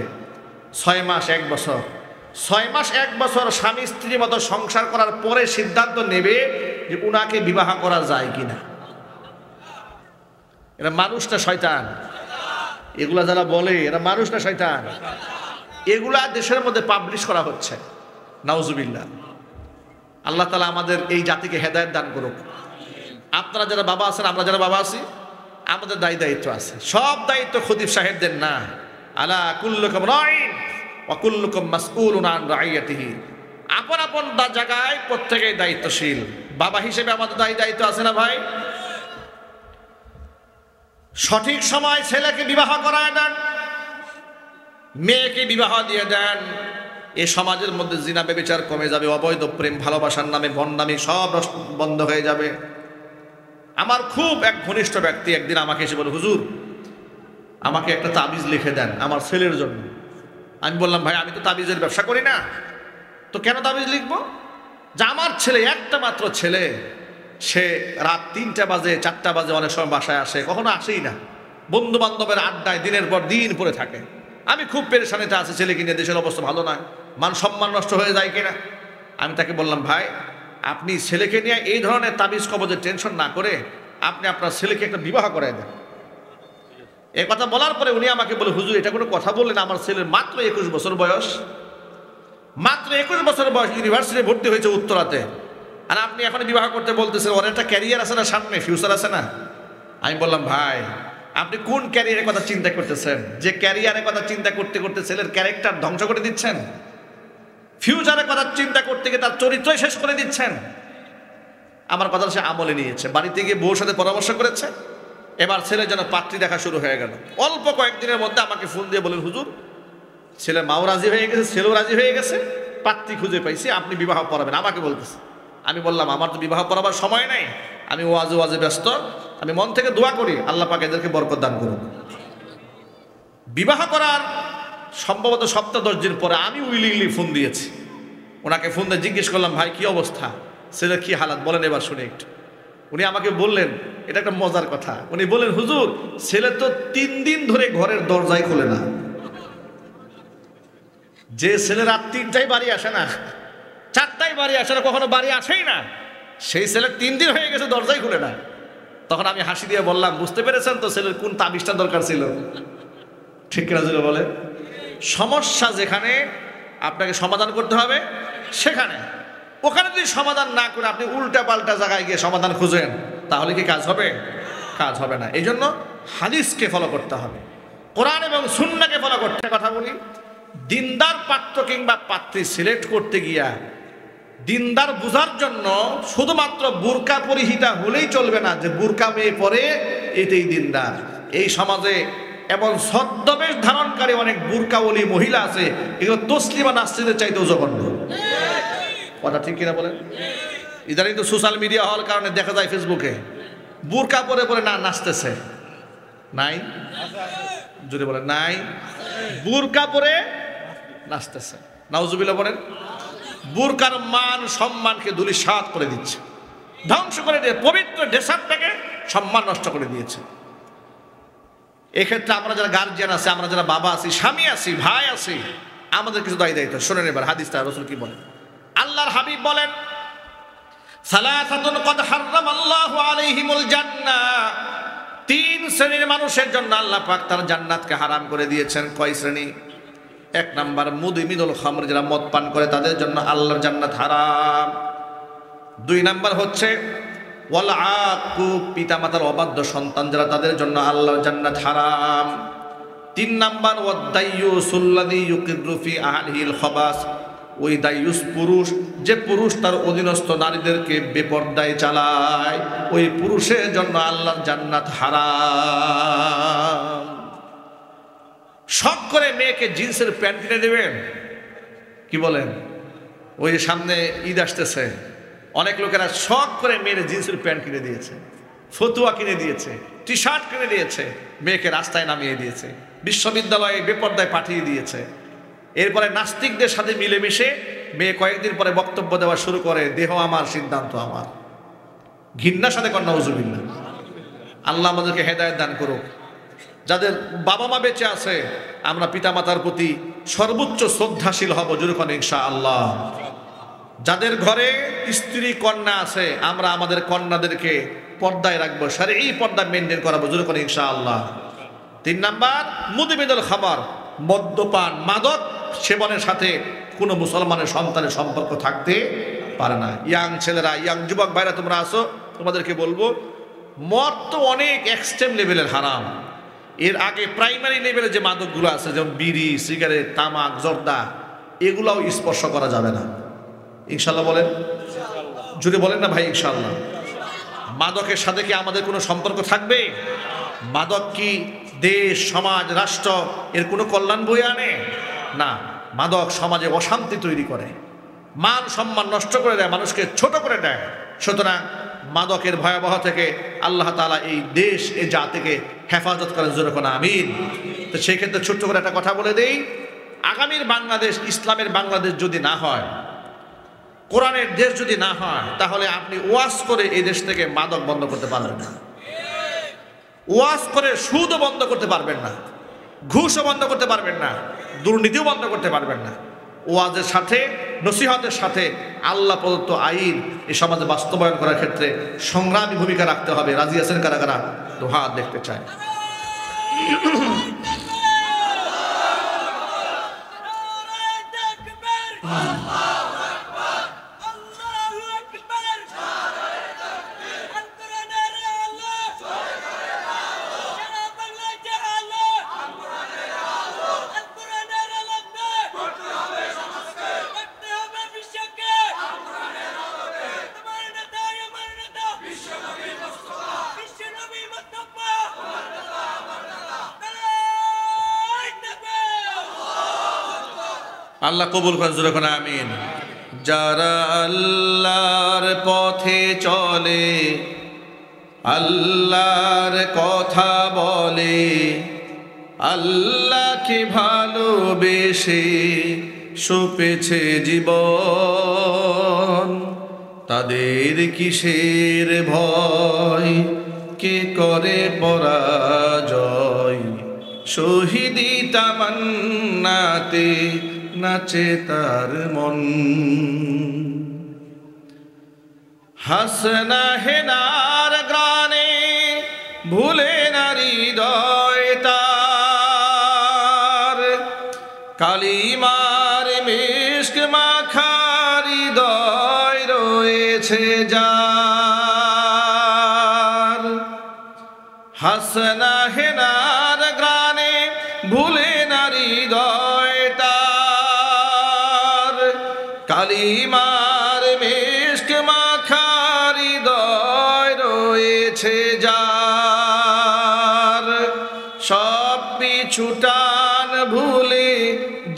6 মাস 1 বছর, 6 মাস 1 বছর স্বামী স্ত্রীর মতো সংসার করার পরে সিদ্ধান্ত নেবে যে উনাকে বিবাহ করা যায় কিনা। এরা মানুষ না শয়তান? এগুলা যারা বলে এরা মানুষ না শয়তান? এগুলা দেশের মধ্যে পাবলিশ করা হচ্ছে। নাউযুবিল্লাহ। আল্লাহ তাআলা আমাদের এই জাতিকে হেদায়েত দান করুক। আপনারা যারা বাবা আছেন, আমরা যারা বাবা আছি, আমাদের দায়িত্ব আছে। সব দায়িত্ব খতিব সাহেবদের না। আলা কুল্লুকুম রাইন ওয়া কুল্লুকুম মাসউলুন আন রাইয়াতিহি। আপন আপন জায়গায় প্রত্যেকেই দায়িত্বশীল। বাবা হিসেবে আমাদের দায়িত্ব আছে না ভাই? সঠিক সময় ছেলেকে বিবাহ করায় দেন, মেয়েকে বিবাহ দিয়ে দেন। এই সমাজের মধ্যে জিনা ব্যভিচার কমে যাবে, অবৈধ প্রেম ভালোবাসার নামে ভণ্ডামি সব বন্ধ হয়ে যাবে। আমার খুব এক ঘনিষ্ঠ ব্যক্তি একদিন আমাকে এসে বলে, হুজুর আমাকে একটা তাবিজ লিখে দেন আমার ছেলের জন্য। আমি বললাম, ভাই আমি তো তাবিজের ব্যবসা করি না, তো কেন তাবিজ লিখবো? যে আমার ছেলে, একটা মাত্র ছেলে, সে রাত 3টা বাজে 4টা বাজে অনেক সময় বাসায় আসে, কখনো আসেই না, বন্ধু বান্ধবের আড্ডায় দিনের পর দিন পড়ে থাকে। আমি খুব পেরেশানিতে আছি, ছেলে কিনে, দেশের অবস্থা ভালো না, মান সম্মান নষ্ট হয়ে যায় কিনা। আমি তাকে বললাম, ভাই আপনি ছেলেকে নিয়ে এই ধরনের তাবিজ কবজের টেনশন না করে আপনি আপনার ছেলেকে একটা বিবাহ করায় দেন। এই কথা বলার পরে উনি আমাকে বলে, হুজুর এটা কোনো কথা বললেন? আমার ছেলের মাত্র 21 বছর বয়স, মাত্র 21 বছর বয়স, ইউনিভার্সিটি ভর্তি হয়েছে উত্তরাতে, আর আপনি এখন বিবাহ করতে বলতেছেন? ওর একটা ক্যারিয়ার আছে না, সামনে ফিউচার আছে না। আমি বললাম, ভাই আপনি কোন ক্যারিয়ারের কথা চিন্তা করতেছেন? যে ক্যারিয়ারের কথা চিন্তা করতে করতে ছেলের ক্যারেক্টার ধ্বংস করে দিচ্ছেন, ফিউচারের কথা চিন্তা করতে গিয়ে তার চরিত্রই শেষ করে দিচ্ছেন। আমার কথা সে আমলে নিয়েছে, বাড়িতে গিয়ে বউর সাথে পরামর্শ করেছে, এবার ছেলের জন্য পাত্রী দেখা শুরু হয়ে গেল। অল্প কয়েকদিনের মধ্যে আমাকে ফোন দিয়ে বলেন, হুজুর ছেলে মাও রাজি হয়ে গেছে, ছেলেও রাজি হয়ে গেছে, পাত্রী খুঁজে পাইছি, আপনি বিবাহ পড়াবেন। আমাকে বলতেছে। আমি বললাম আমার তো বিবাহ পড়াবার সময় নাই, আমি ওয়াজে ব্যস্ত, আমি মন থেকে দোয়া করি আল্লাহ পাক এদেরকে বরকত দান করুন। বিবাহ করার সম্ভবত সপ্তাহ 10 দিন পরে আমি উইলিংলি ফোন দিয়েছি ওনাকে। ফোন দিয়ে জিজ্ঞেস করলাম, ভাই কি অবস্থা, ছেলের কি হালাত বলেন এবার শুনে একটু। উনি আমাকে বললেন, এটা একটা মজার কথা, উনি বললেন হুজুর ছেলে তো 3 দিন ধরে ঘরের দরজাই খোলে না। যে ছেলে রাত 3টায় বাড়ি আসে না, 4টায় বাড়ি আসে না, কখনো বাড়ি আসেই না, সেই ছেলে 3 দিন হয়ে গেছে দরজাই খুলে না। তখন আমি হাসি দিয়ে বললাম, বুঝতে পেরেছেন তো ছেলের কোন তাবিজটা দরকার ছিল? ঠিক কিনা ছিল বলে? সমস্যা যেখানে আপনাকে সমাধান করতে হবে সেখানে, ওখানে যদি সমাধান না করে আপনি উল্টা পাল্টা জায়গায় গিয়ে সমাধান খুঁজেন, তাহলে কি কাজ হবে? কাজ হবে না। এই জন্য হাদিসকে ফলো করতে হবে, কোরআন এবং সুন্নাহকে ফলো করতে। কথা বলি, দিনদার পাত্র কিংবা পাত্রী সিলেক্ট করতে গিয়া দিনদার বুঝার জন্য শুধুমাত্র বুরকা পরিহিতা হলেই চলবে না, যে বুরকা মেয়ে পরে এটাই দিনদার। এই সমাজে এমন ছদ্মবেশ ধারণকারী অনেক বুরকাওয়ালি মহিলা আছে, এগুলো তসলিমা নাসরিনের চাইতেও জঘন্য। কথা ঠিক কিনা বলেন? ইদানিং তো সোশ্যাল মিডিয়া হওয়ার কারণে দেখা যায় ফেসবুকে বুরকা পরে পরে নাচতেছে। নাই? যদি বলেন নাই, বুরকা পরে নাচতেছে। নাউজুবিল্লাহ বলেন। বুরকার মান সম্মানকে ধূলিসাৎ করে দিচ্ছে, ধ্বংস করে দিয়ে পবিত্র ড্রেসআপটাকে সম্মান নষ্ট করে দিয়েছে। এক্ষেত্রে আমরা যারা গার্জিয়ান আছে, আমরা যারা বাবা আছি, স্বামী আছি, ভাই আছি, আমাদের কিছু দায়িত্ব। শোনেন এবার হাদিসটা রাসূল কি বলেন। আল্লাহর হাবিব বলেন, সালাসাতুন ক্বাদ হারামাল্লাহু আলাইহিমুল জান্নাহ, 3 শ্রেণীর মানুষের জন্য আল্লাহ পাক তার জান্নাতকে হারাম করে দিয়েছেন। কয় শ্রেণী? 1 নাম্বার মুদমিনুল খামর, যারা মদ পান করে তাদের জন্য আল্লাহর জান্নাত হারাম। 2 নাম্বার হচ্ছে ওয়াল আকু, পিতামাতার অবাধ্য সন্তান যারা, তাদের জন্য আল্লাহর জান্নাত হারাম। 3 নাম্বার ওয়াদ দাইয়ুসুল্লাযী ইউকিরু ফি আহলিহিল খাবাস, ওই দাইয়ুস পুরুষ, যে পুরুষ তার অধীনস্থ নারীদেরকে বেপরদায় চালায়, ওই পুরুষের জন্য আল্লাহর জান্নাত হারাম। শখ করে মেয়েকে জিন্সের প্যান্ট কিনে দেবেন? কি বলেন? ওই যে সামনে ঈদ আসতেছে, অনেক লোকেরা শখ করে মেয়ের জিন্সের প্যান্ট কিনে দিয়েছে, ফতুয়া কিনে দিয়েছে, টি শার্ট কিনে দিয়েছে, মেয়েকে রাস্তায় নামিয়ে দিয়েছে, বিশ্ববিদ্যালয়ে বেপরদায় পাঠিয়ে দিয়েছে। এরপরে নাস্তিকদের সাথে মিলেমিশে মেয়ে কয়েকদিন পরে বক্তব্য দেওয়া শুরু করে, দেহ আমার, সিদ্ধান্ত আমার। ঘৃণার সাথে কন্যা উজুবিল্লাহ। আল্লাহ আমাদেরকে হেদায়েত দান করুক। যাদের বাবা মা বেঁচে আছে, আমরা পিতামাতার প্রতি সর্বোচ্চ শ্রদ্ধাশীল হব, যেরকম ইনশাআল্লাহ। যাদের ঘরে স্ত্রী কন্যা আছে, আমরা আমাদের কন্যাদেরকে পর্দায় রাখবো, শারঈ পর্দা মেনটেন করাবো, যেরকম ইনশাআল্লাহ। 3 নাম্বার মুদমিনুল খামর, মদ্যপান, মাদক সেবনের সাথে কোনো মুসলমানের সন্তানের সম্পর্ক থাকতে পারে না। ইয়াং ছেলেরা, ইয়াং যুবক ভাইরা তোমরা আসো, তোমাদেরকে বলবো, মদ তো অনেক এক্সট্রিম লেভেলের হারাম। এর আগে প্রাইমারি লেভেলে যে মাদকগুলো আছে, যেমন বিড়ি, সিগারেট, তামাক, জর্দা, এগুলাও স্পর্শ করা যাবে না। ইনশাল্লাহ বলেন? যদি বলেন না ভাই ইনশাল্লাহ। মাদকের সাথে কি আমাদের কোনো সম্পর্ক থাকবে? মাদক কি দেশ, সমাজ, রাষ্ট্র এর কোনো কল্যাণ বয়ে আনে? না। মাদক সমাজে অশান্তি তৈরি করে, মান সম্মান নষ্ট করে দেয়, মানুষকে ছোট করে দেয়। সুতরাং মাদকের ভয়াবহ থেকে আল্লাহ তাআলা এই দেশ, এই জাতিকে হেফাজত করেন, যেরকম আমিন। তো সেই ক্ষেত্রে ছোট্ট করে একটা কথা বলে দেই, আগামীর বাংলাদেশ ইসলামের বাংলাদেশ যদি না হয়, কোরআনের দেশ যদি না হয়, তাহলে আপনি ওয়াজ করে এই দেশ থেকে মাদক বন্ধ করতে পারবেন না, ওয়াজ করে সুদও বন্ধ করতে পারবেন না, ঘুষও বন্ধ করতে পারবেন না, দুর্নীতিও বন্ধ করতে পারবেন না। ওয়াজের সাথে, নসিহতের সাথে আল্লাহ প্রদত্ত আইন এই সমাজে বাস্তবায়ন করার ক্ষেত্রে সংগ্রামী ভূমিকা রাখতে হবে। রাজি আছেন কারা কারা? তো হাত দেখতে চায়। আল্লাহ কবুল করেন, জোরে করে আমিন। যারা আল্লাহর পথে চলে, আল্লাহর কথা বলে, আল্লাহকে ভালোবেসে সপেছে জীবন, তাদের কিসের ভয়, কে করে পরাজয়, শহীদি তামান্নাতে নাচে তার মন। হাসনা হেনার গ্রানে ভুলে না হৃদয় তার, কালিমার মিশক মাখা হৃদয় রয়েছে যার। হাসনা হেনার গ্রানে ভুলে না হৃদয় তার, কালিমার মিশক মাখা হৃদয় রয়েছে যার। সব পিছুটান ভুলে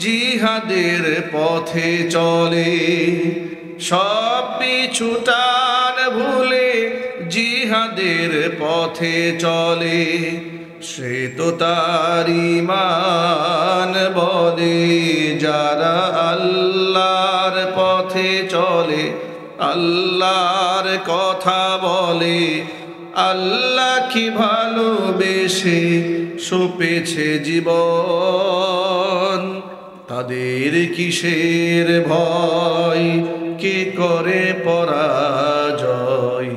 জিহাদের পথে চলে, সব পিছুটান ভুলে জিহাদের পথে চলে, সে তো তার ঈমান বলে। যারা আল্লাহর পথে চলে, আল্লাহর কথা বলে, আল্লাহকে ভালোবেসে সপেছে জীবন, তাদের কিসের ভয়, কে করে পরাজয়,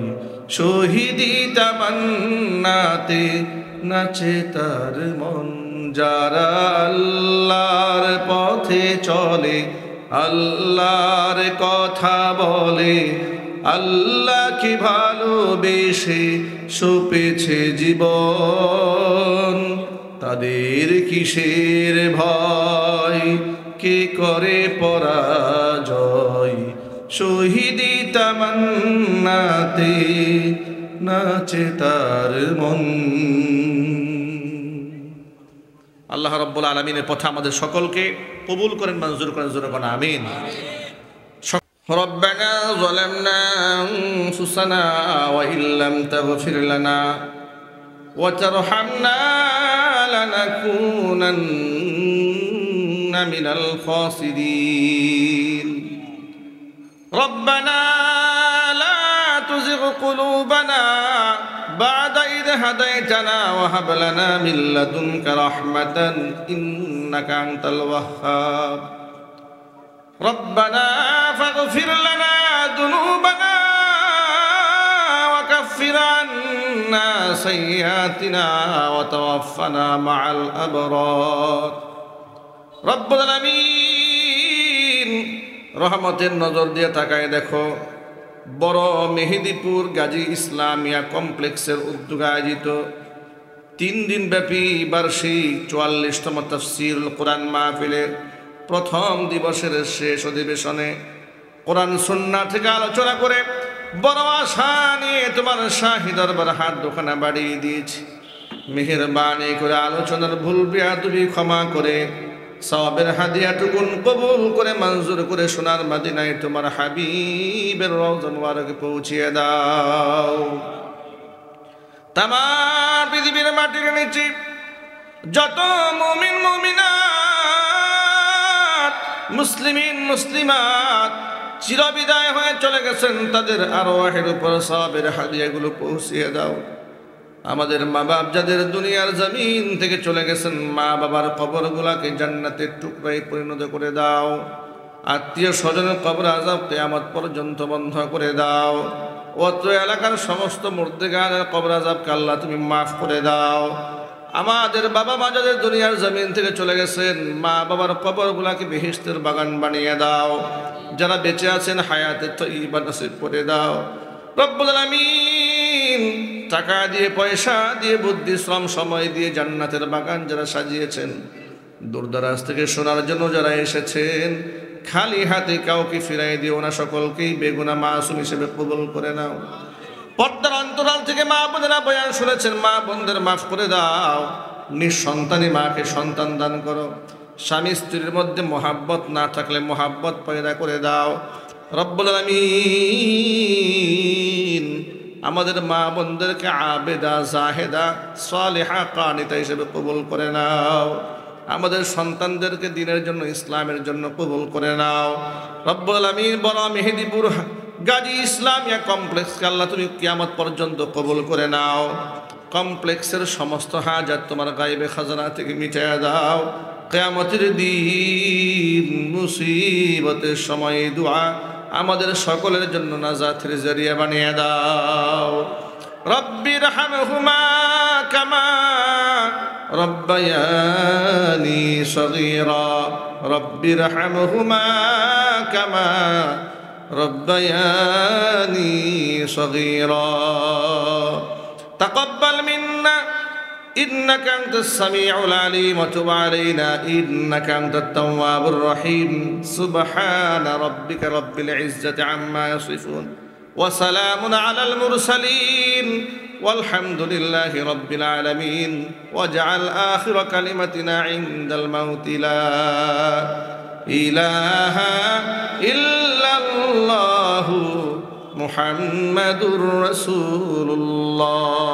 শহীদি তামান্নাতে নাচে তার মন। যারা আল্লাহর পথে চলে, আল্লাহর কথা বলে, আল্লাহকে ভালোবেসে সপেছে জীবন, তাদের কিসের ভয়, কে করে পরাজয়, শহীদি তামান্নাতে নাচে তার মন। আল্লাহ রাব্বুল আলামিনের পথে আমাদের সকলকে কবুল করেন, মঞ্জুর করেন, জোরে বলেন আমিন। ربنا ظلمنا أنفسنا وإن لم تغفر لنا وترحمنا لنكونن من الخاسرين ربنا لا تزغ قلوبنا بعد إذ هديتنا وهب لنا من لدنك رحمة إنك أنت الوهاب ربنا فاغفر لنا ذنوبنا وكفر عنا سيئاتنا وتوفنا مع الأبرار رب العالمين রহমতের নজর দিয়ে তাকায় দেখো, বড় মেহেদীপুর গাজী ইসলামিয়া কমপ্লেক্সের উদ্যোগে আয়োজিত 3 দিন ব্যাপী বার্ষিক 44তম তাফসীরুল কোরআন মাহফিলের প্রথম দিবসের শেষ অধিবেশনে কোরআন সুন্নাহ থেকে আলোচনা করে বড় আশা নিয়ে তোমার শাহী দরবার হাত দোকানা বাড়িয়ে দিয়েছি। মেহেরবানি করে আলোচনার ভুল বেয়াদবি ক্ষমা করে সওয়াবের হাদিয়াটুকুন কবুল করে মঞ্জুর করে সোনার মদিনায় তোমার হাবিবের রওজা মুবারকে পৌঁছিয়ে দাও। তামাম পৃথিবীর মাটির নিচে যত মুমিন মুমিনাত মুসলিমিন মুসলিমাত চিরবিদায় হয়ে চলে গেছেন, তাদের আরওয়াহের উপর সওয়াবের হাদিয়াগুলো পৌঁছিয়ে দাও। আমাদের মা বাপ যাদের দুনিয়ার জমিন থেকে চলে গেছেন, মা বাবার কবরগুলোকে জান্নাতের টুকরায় পরিণত করে দাও। আত্মীয় স্বজনের কবর আযাব কিয়ামত পর্যন্ত বন্ধ করে দাও। অত্র এলাকার সমস্ত মুর্দেগানের কবর আযাবকে আল্লাহ তুমি মাফ করে দাও। আমাদের বাবা মা যাদের দুনিয়ার জমিন থেকে চলে গেছেন, মা বাবার কবরগুলোকে বেহেশতের বাগান বানিয়ে দাও। যারা বেঁচে আছেন হায়াতে তয়্যিবা নসিব করে দাও। রব্বুল আলামিন টাকা দিয়ে, পয়সা দিয়ে, বুদ্ধি, শ্রম, সময় দিয়ে জান্নাতের বাগান যারা সাজিয়েছেন, দূরদরাজ থেকে শোনার জন্য যারা এসেছেন, খালি হাতে কাউকে ফিরাই দিও না, সকলকেই বেগুনা মাসুম হিসেবে কবুল করে নাও। পর্দার অন্তরাল থেকে মা বোনেরা বয়ান শুনেছেন, মা বোনদের মাফ করে দাও। নিঃসন্তানী মাকে সন্তান দান করো, স্বামী স্ত্রীর মধ্যে মহাব্বত না থাকলে মহাব্বত পয়দা করে দাও রব্বুল আলামিন। আমাদের মা বোনদেরকে আবেদা জাহেদা সালেহা কানিতা হিসেবে কবুল করে নাও। আমাদের সন্তানদেরকে দ্বীনের জন্য ইসলামের জন্য কবুল করে নাও রব্বুল আলামিন। বড় মেহেদিপুর গাজী ইসলামিয়া কমপ্লেক্সকে আল্লাহ তুমি কিয়ামত পর্যন্ত কবুল করে নাও। কমপ্লেক্সের সমস্ত হাজাত তোমার গায়েবে খাজানা থেকে মিটাইয়া দাও। কিয়ামতের দিন মুসিবতের সময় দুআ আমাদের সকলের জন্য নাজাতের জরিয়া বানিয়ে দাও। রব্বির হামহুমা কামা রব্বায়ানি সগীরা রব্বির হামহুমা কামা রব্বায়ানি সগীরা তাকাব্বাল মিন্না إنك أنت السميع العليم وتب علينا إنك أنت التواب الرحيم سبحان ربك رب العزة عما يصفون وسلام على المرسلين والحمد لله رب العالمين واجعل آخر كلمتنا عند الموت لا إله إلا الله محمد رسول الله